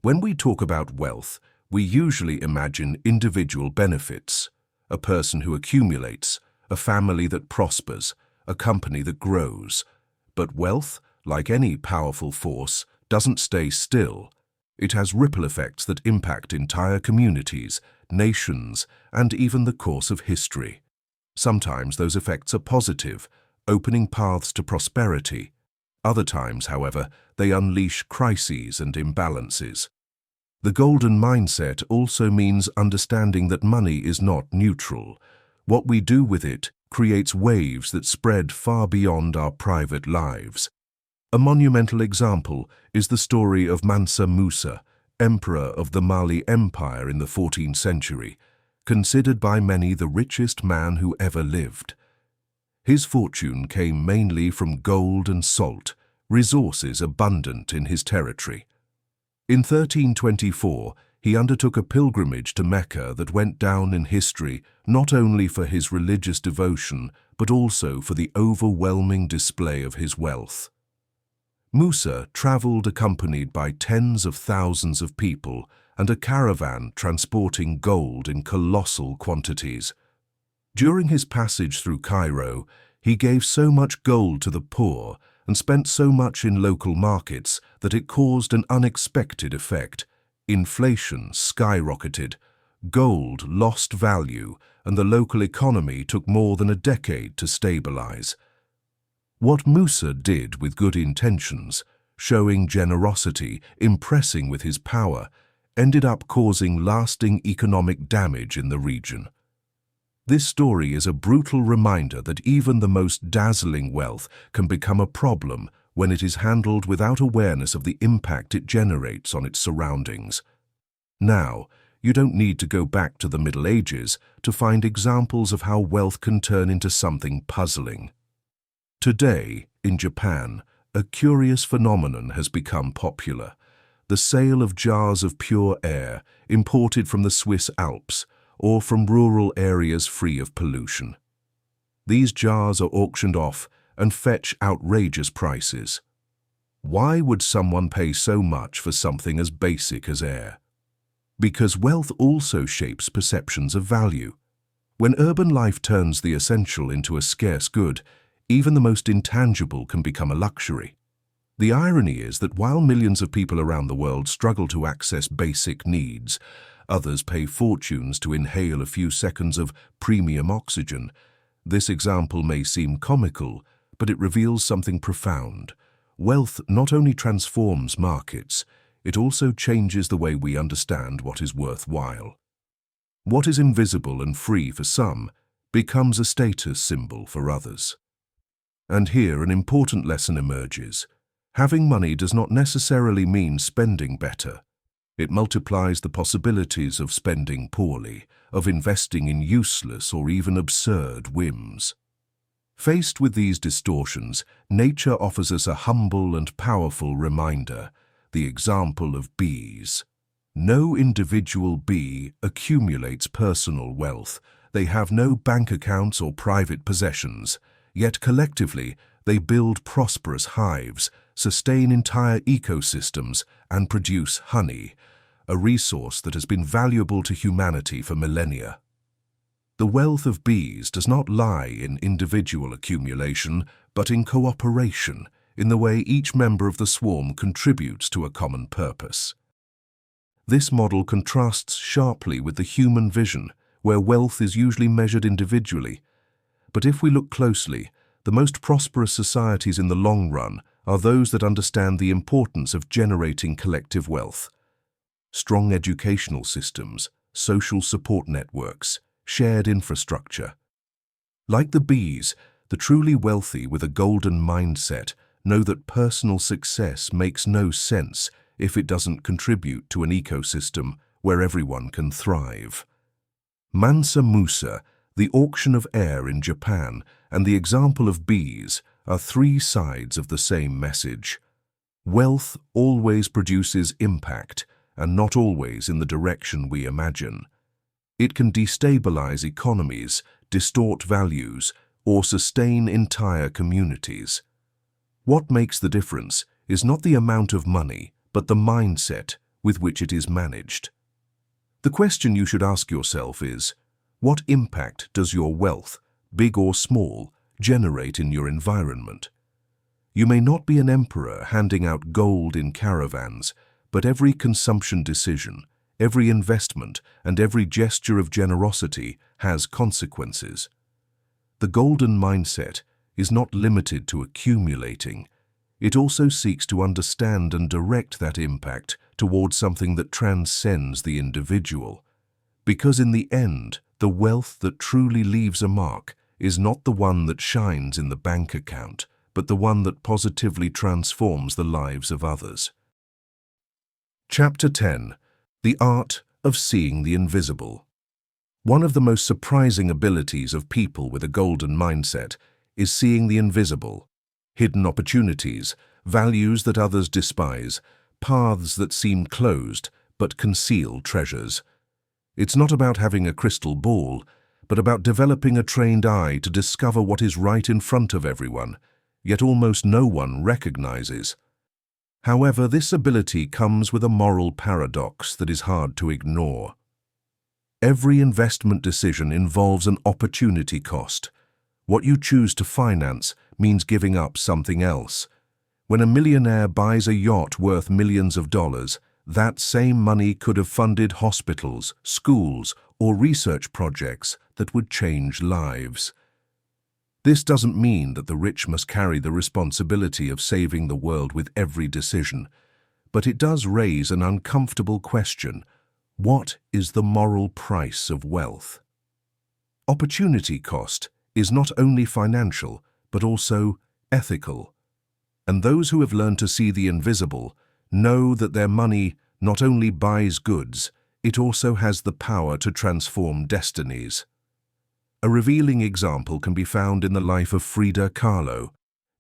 When we talk about wealth, we usually imagine individual benefits, a person who accumulates, a family that prospers, a company that grows. But wealth, like any powerful force, doesn't stay still. It has ripple effects that impact entire communities, nations, and even the course of history. Sometimes those effects are positive, opening paths to prosperity. Other times, however, they unleash crises and imbalances. The golden mindset also means understanding that money is not neutral. What we do with it creates waves that spread far beyond our private lives. A monumental example is the story of Mansa Musa, emperor of the Mali Empire in the 14th century, considered by many the richest man who ever lived. His fortune came mainly from gold and salt, resources abundant in his territory. In 1324, he undertook a pilgrimage to Mecca that went down in history not only for his religious devotion, but also for the overwhelming display of his wealth. Musa traveled accompanied by tens of thousands of people and a caravan transporting gold in colossal quantities. During his passage through Cairo, he gave so much gold to the poor and spent so much in local markets that it caused an unexpected effect. Inflation skyrocketed, gold lost value, and the local economy took more than a decade to stabilize. What Musa did with good intentions, showing generosity, impressing with his power, ended up causing lasting economic damage in the region. This story is a brutal reminder that even the most dazzling wealth can become a problem when it is handled without awareness of the impact it generates on its surroundings. Now, you don't need to go back to the Middle Ages to find examples of how wealth can turn into something puzzling. Today, in Japan, a curious phenomenon has become popular: the sale of jars of pure air imported from the Swiss Alps or from rural areas free of pollution. These jars are auctioned off and fetch outrageous prices. Why would someone pay so much for something as basic as air? Because wealth also shapes perceptions of value. When urban life turns the essential into a scarce good, even the most intangible can become a luxury. The irony is that while millions of people around the world struggle to access basic needs, others pay fortunes to inhale a few seconds of premium oxygen. This example may seem comical, but it reveals something profound. Wealth not only transforms markets, it also changes the way we understand what is worthwhile. What is invisible and free for some becomes a status symbol for others. And here an important lesson emerges. Having money does not necessarily mean spending better. It multiplies the possibilities of spending poorly, of investing in useless or even absurd whims. Faced with these distortions, nature offers us a humble and powerful reminder, the example of bees. No individual bee accumulates personal wealth. They have no bank accounts or private possessions, yet collectively they build prosperous hives, sustain entire ecosystems, and produce honey, a resource that has been valuable to humanity for millennia. The wealth of bees does not lie in individual accumulation, but in cooperation, in the way each member of the swarm contributes to a common purpose. This model contrasts sharply with the human vision, where wealth is usually measured individually. But if we look closely, the most prosperous societies in the long run are those that understand the importance of generating collective wealth. Strong educational systems, social support networks, shared infrastructure. Like the bees, the truly wealthy with a golden mindset know that personal success makes no sense if it doesn't contribute to an ecosystem where everyone can thrive. Mansa Musa, the auction of air in Japan, and the example of bees are three sides of the same message. Wealth always produces impact, and not always in the direction we imagine. It can destabilize economies, distort values, or sustain entire communities. What makes the difference is not the amount of money, but the mindset with which it is managed. The question you should ask yourself is, what impact does your wealth, big or small, generate in your environment? You may not be an emperor handing out gold in caravans, but every consumption decision, every investment, and every gesture of generosity has consequences. The golden mindset is not limited to accumulating. It also seeks to understand and direct that impact towards something that transcends the individual. Because in the end, the wealth that truly leaves a mark is not the one that shines in the bank account, but the one that positively transforms the lives of others. Chapter 10. The Art of Seeing the Invisible. One of the most surprising abilities of people with a golden mindset is seeing the invisible, hidden opportunities, values that others despise, paths that seem closed but conceal treasures. It's not about having a crystal ball, but about developing a trained eye to discover what is right in front of everyone, yet almost no one recognizes. However, this ability comes with a moral paradox that is hard to ignore. Every investment decision involves an opportunity cost. What you choose to finance means giving up something else. When a millionaire buys a yacht worth millions of dollars, that same money could have funded hospitals, schools, or research projects that would change lives. This doesn't mean that the rich must carry the responsibility of saving the world with every decision, but it does raise an uncomfortable question. What is the moral price of wealth? Opportunity cost is not only financial, but also ethical. And those who have learned to see the invisible know that their money not only buys goods, it also has the power to transform destinies. A revealing example can be found in the life of Frida Kahlo.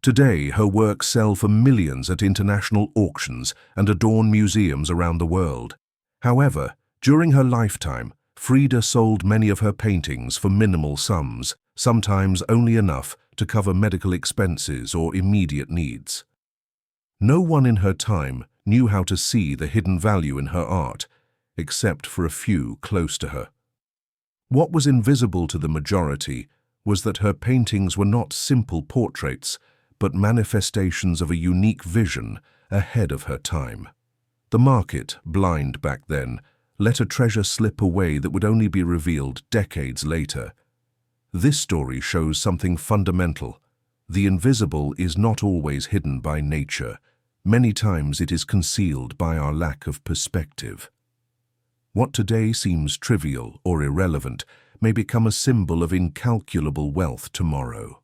Today, her works sell for millions at international auctions and adorn museums around the world. However, during her lifetime, Frida sold many of her paintings for minimal sums, sometimes only enough to cover medical expenses or immediate needs. No one in her time knew how to see the hidden value in her art, except for a few close to her. What was invisible to the majority was that her paintings were not simple portraits, but manifestations of a unique vision ahead of her time. The market, blind back then, let a treasure slip away that would only be revealed decades later. This story shows something fundamental. The invisible is not always hidden by nature. Many times it is concealed by our lack of perspective. What today seems trivial or irrelevant may become a symbol of incalculable wealth tomorrow.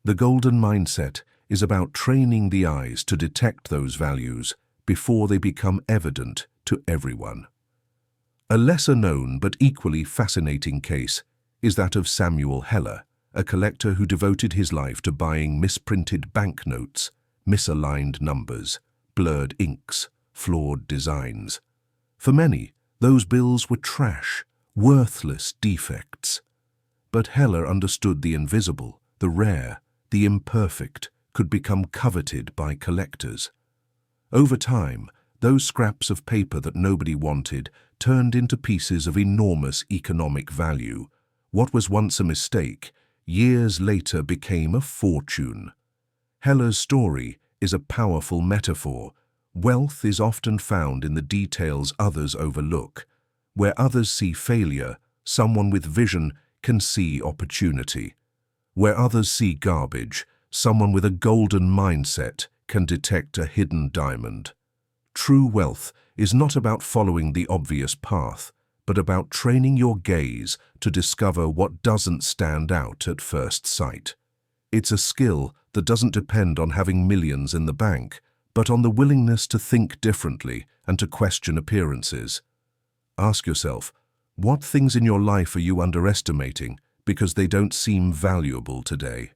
The golden mindset is about training the eyes to detect those values before they become evident to everyone. A lesser-known but equally fascinating case is that of Samuel Heller, a collector who devoted his life to buying misprinted banknotes, misaligned numbers, blurred inks, flawed designs. For many, those bills were trash, worthless defects. But Heller understood the invisible, the rare, the imperfect could become coveted by collectors. Over time, those scraps of paper that nobody wanted turned into pieces of enormous economic value. What was once a mistake, years later became a fortune. Heller's story is a powerful metaphor. Wealth is often found in the details others overlook. Where others see failure, someone with vision can see opportunity. Where others see garbage, someone with a golden mindset can detect a hidden diamond. True wealth is not about following the obvious path, but about training your gaze to discover what doesn't stand out at first sight. It's a skill that doesn't depend on having millions in the bank, but on the willingness to think differently and to question appearances. Ask yourself, what things in your life are you underestimating because they don't seem valuable today?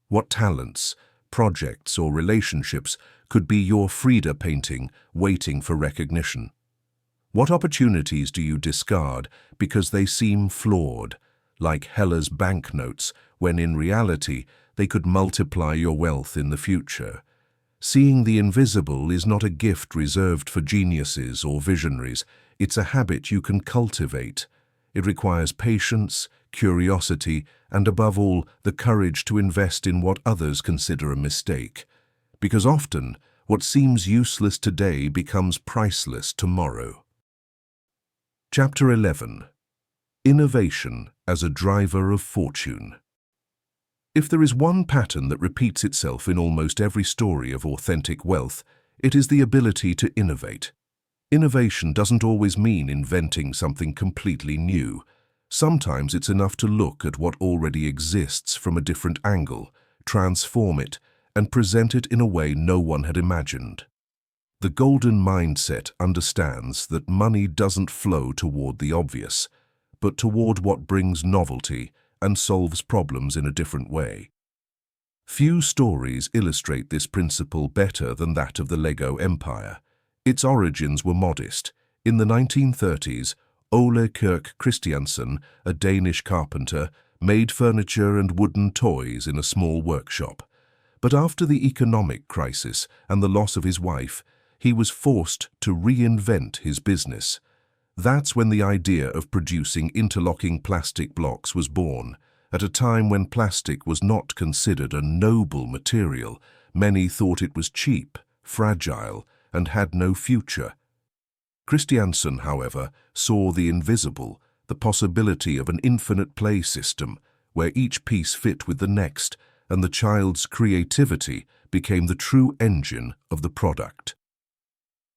What talents, projects, or relationships could be your Frida painting waiting for recognition? What opportunities do you discard because they seem flawed, like Heller's banknotes, when in reality they could multiply your wealth in the future? Seeing the invisible is not a gift reserved for geniuses or visionaries. It's a habit you can cultivate. It requires patience, curiosity, and above all, the courage to invest in what others consider a mistake. Because often, what seems useless today becomes priceless tomorrow. Chapter 11. Innovation as a driver of fortune. If there is one pattern that repeats itself in almost every story of authentic wealth, it is the ability to innovate. Innovation doesn't always mean inventing something completely new. Sometimes it's enough to look at what already exists from a different angle, transform it, and present it in a way no one had imagined. The golden mindset understands that money doesn't flow toward the obvious, but toward what brings novelty and solves problems in a different way. Few stories illustrate this principle better than that of the Lego Empire. Its origins were modest. In the 1930s, Ole Kirk Christiansen, a Danish carpenter, made furniture and wooden toys in a small workshop. But after the economic crisis and the loss of his wife, he was forced to reinvent his business. That's when the idea of producing interlocking plastic blocks was born. At a time when plastic was not considered a noble material, many thought it was cheap, fragile, and had no future. Christiansen, however, saw the invisible, the possibility of an infinite play system, where each piece fit with the next, and the child's creativity became the true engine of the product.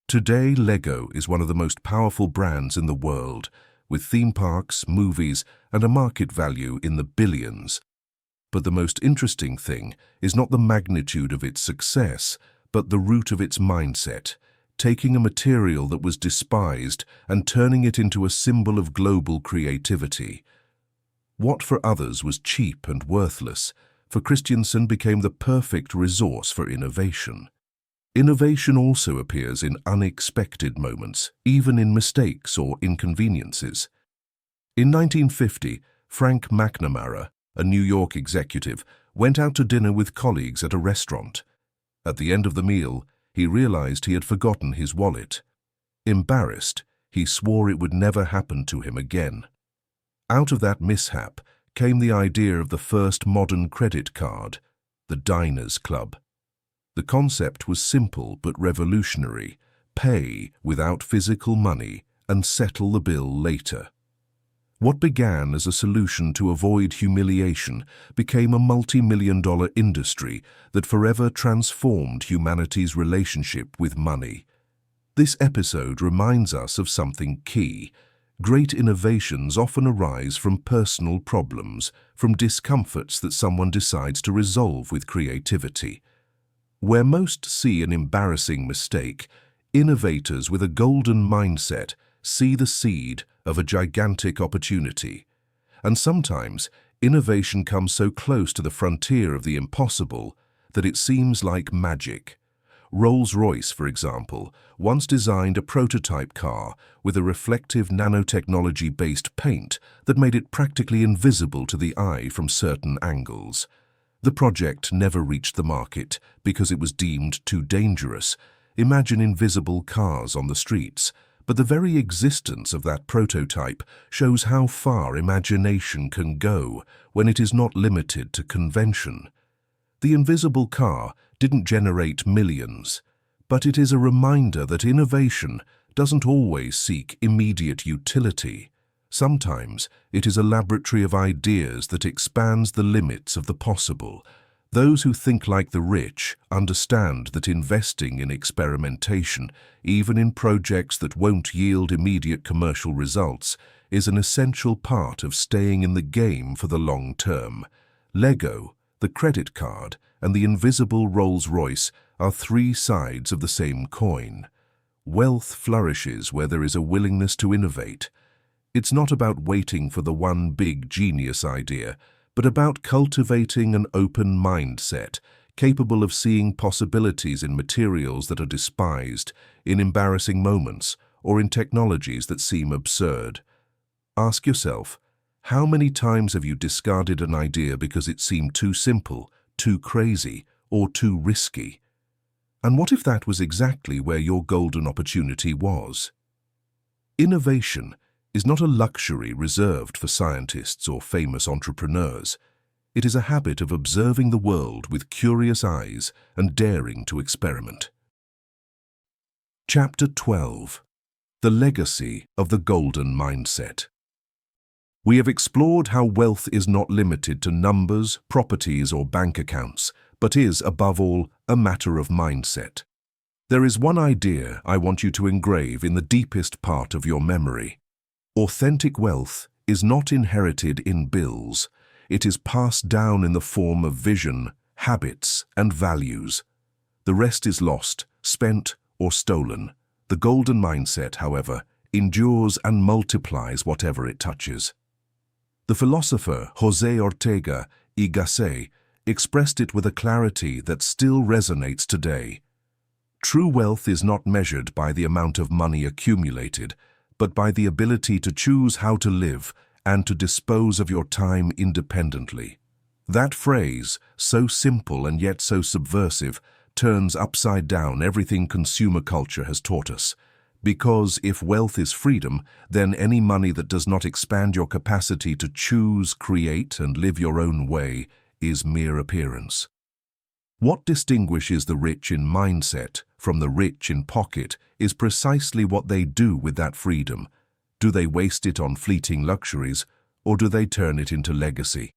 Today, Lego is one of the most powerful brands in the world, with theme parks, movies, and a market value in the billions. But the most interesting thing is not the magnitude of its success, but the root of its mindset, taking a material that was despised and turning it into a symbol of global creativity. What for others was cheap and worthless, for Christiansen became the perfect resource for innovation. Innovation also appears in unexpected moments, even in mistakes or inconveniences. In 1950, Frank McNamara, a New York executive, went out to dinner with colleagues at a restaurant. At the end of the meal, he realized he had forgotten his wallet. Embarrassed, he swore it would never happen to him again. Out of that mishap came the idea of the first modern credit card, the Diners Club. The concept was simple but revolutionary: pay without physical money and settle the bill later. What began as a solution to avoid humiliation became a multi-million-dollar industry that forever transformed humanity's relationship with money. This episode reminds us of something key. Great innovations often arise from personal problems, from discomforts that someone decides to resolve with creativity. Where most see an embarrassing mistake, innovators with a golden mindset see the seed of a gigantic opportunity. And sometimes, innovation comes so close to the frontier of the impossible that it seems like magic. Rolls-Royce, for example, once designed a prototype car with a reflective nanotechnology-based paint that made it practically invisible to the eye from certain angles. The project never reached the market because it was deemed too dangerous. Imagine invisible cars on the streets, but the very existence of that prototype shows how far imagination can go when it is not limited to convention. The invisible car didn't generate millions, but it is a reminder that innovation doesn't always seek immediate utility. Sometimes it is a laboratory of ideas that expands the limits of the possible. Those who think like the rich understand that investing in experimentation, even in projects that won't yield immediate commercial results, is an essential part of staying in the game for the long term. Lego, the credit card, and the invisible Rolls-Royce are three sides of the same coin. Wealth flourishes where there is a willingness to innovate. It's not about waiting for the one big genius idea, but about cultivating an open mindset, capable of seeing possibilities in materials that are despised, in embarrassing moments, or in technologies that seem absurd. Ask yourself, how many times have you discarded an idea because it seemed too simple, too crazy, or too risky? And what if that was exactly where your golden opportunity was? Innovation is not a luxury reserved for scientists or famous entrepreneurs. It is a habit of observing the world with curious eyes and daring to experiment. Chapter 12. The Legacy of the Golden Mindset. We have explored how wealth is not limited to numbers, properties, or bank accounts, but is, above all, a matter of mindset. There is one idea I want you to engrave in the deepest part of your memory. Authentic wealth is not inherited in bills. It is passed down in the form of vision, habits, and values. The rest is lost, spent, or stolen. The golden mindset, however, endures and multiplies whatever it touches. The philosopher José Ortega y Gasset expressed it with a clarity that still resonates today. True wealth is not measured by the amount of money accumulated, but by the ability to choose how to live and to dispose of your time independently. That phrase, so simple and yet so subversive, turns upside down everything consumer culture has taught us. Because if wealth is freedom, then any money that does not expand your capacity to choose, create, and live your own way is mere appearance. What distinguishes the rich in mindset from the rich in pocket is precisely what they do with that freedom. Do they waste it on fleeting luxuries, or do they turn it into legacy?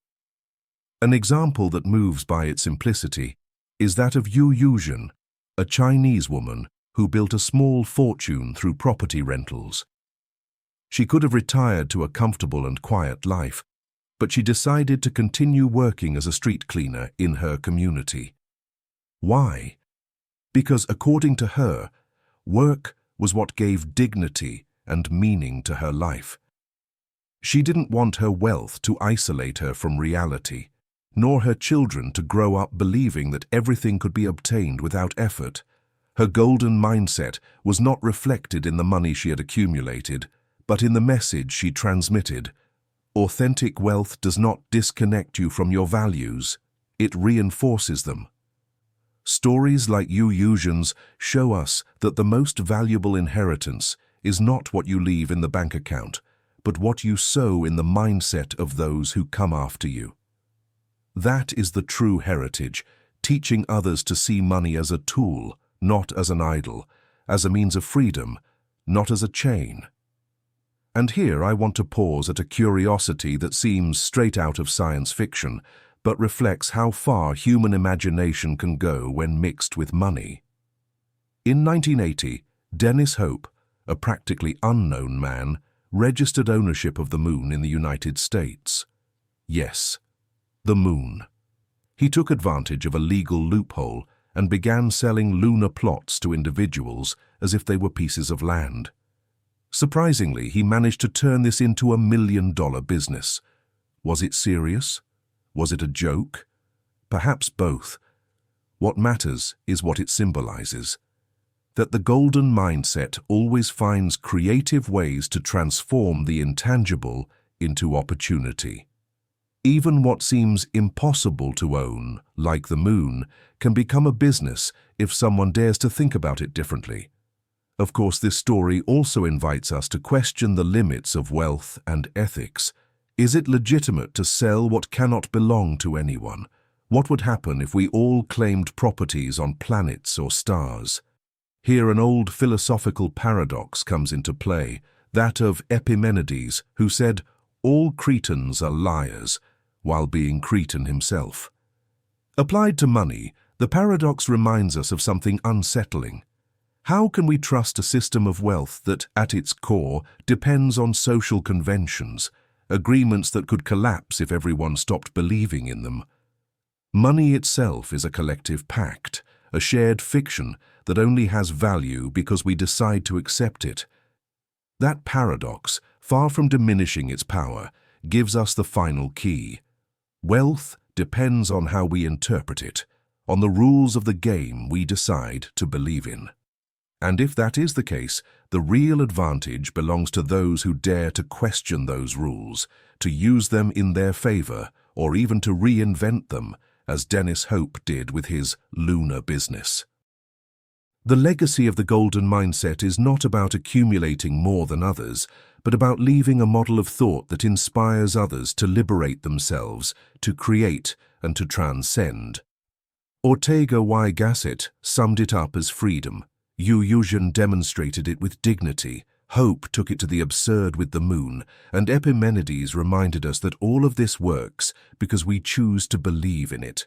An example that moves by its simplicity is that of Yu Yuzhen, a Chinese woman who built a small fortune through property rentals. She could have retired to a comfortable and quiet life, but she decided to continue working as a street cleaner in her community. Why? Because, according to her, work was what gave dignity and meaning to her life. She didn't want her wealth to isolate her from reality, nor her children to grow up believing that everything could be obtained without effort. Her golden mindset was not reflected in the money she had accumulated, but in the message she transmitted. Authentic wealth does not disconnect you from your values, it reinforces them. Stories like Yu Yuzhen's show us that the most valuable inheritance is not what you leave in the bank account, but what you sow in the mindset of those who come after you. That is the true heritage, teaching others to see money as a tool, not as an idol, as a means of freedom, not as a chain. And here I want to pause at a curiosity that seems straight out of science fiction, but reflects how far human imagination can go when mixed with money. In 1980, Dennis Hope, a practically unknown man, registered ownership of the moon in the United States. Yes, the moon. He took advantage of a legal loophole and began selling lunar plots to individuals as if they were pieces of land. Surprisingly, he managed to turn this into $1 million business. Was it serious? Was it a joke? Perhaps both. What matters is what it symbolizes. That the golden mindset always finds creative ways to transform the intangible into opportunity. Even what seems impossible to own, like the moon, can become a business if someone dares to think about it differently. Of course, this story also invites us to question the limits of wealth and ethics. Is it legitimate to sell what cannot belong to anyone? What would happen if we all claimed properties on planets or stars? Here an old philosophical paradox comes into play, that of Epimenides, who said, "All Cretans are liars," while being Cretan himself. Applied to money, the paradox reminds us of something unsettling. How can we trust a system of wealth that, at its core, depends on social conventions, agreements that could collapse if everyone stopped believing in them? Money itself is a collective pact, a shared fiction that only has value because we decide to accept it. That paradox, far from diminishing its power, gives us the final key. Wealth depends on how we interpret it, on the rules of the game we decide to believe in. And if that is the case, the real advantage belongs to those who dare to question those rules, to use them in their favor, or even to reinvent them, as Dennis Hope did with his lunar business. The legacy of the golden mindset is not about accumulating more than others, but about leaving a model of thought that inspires others to liberate themselves, to create, and to transcend. Ortega Y. Gasset summed it up as freedom. Yu Yuzhen demonstrated it with dignity. Hope took it to the absurd with the moon, and Epimenides reminded us that all of this works because we choose to believe in it.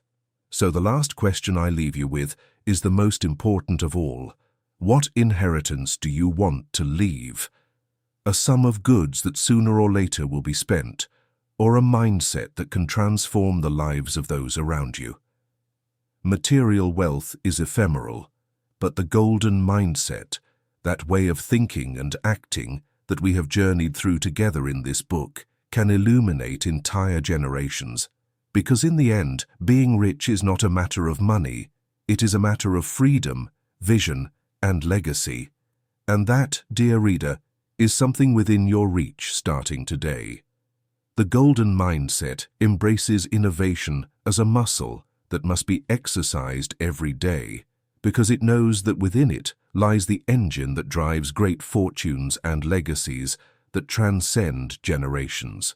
So the last question I leave you with is the most important of all. What inheritance do you want to leave? A sum of goods that sooner or later will be spent, or a mindset that can transform the lives of those around you? Material wealth is ephemeral, but the golden mindset, that way of thinking and acting that we have journeyed through together in this book, can illuminate entire generations. Because in the end, being rich is not a matter of money, it is a matter of freedom, vision, and legacy. And that, dear reader, is something within your reach starting today. The golden mindset embraces innovation as a muscle that must be exercised every day, because it knows that within it lies the engine that drives great fortunes and legacies that transcend generations.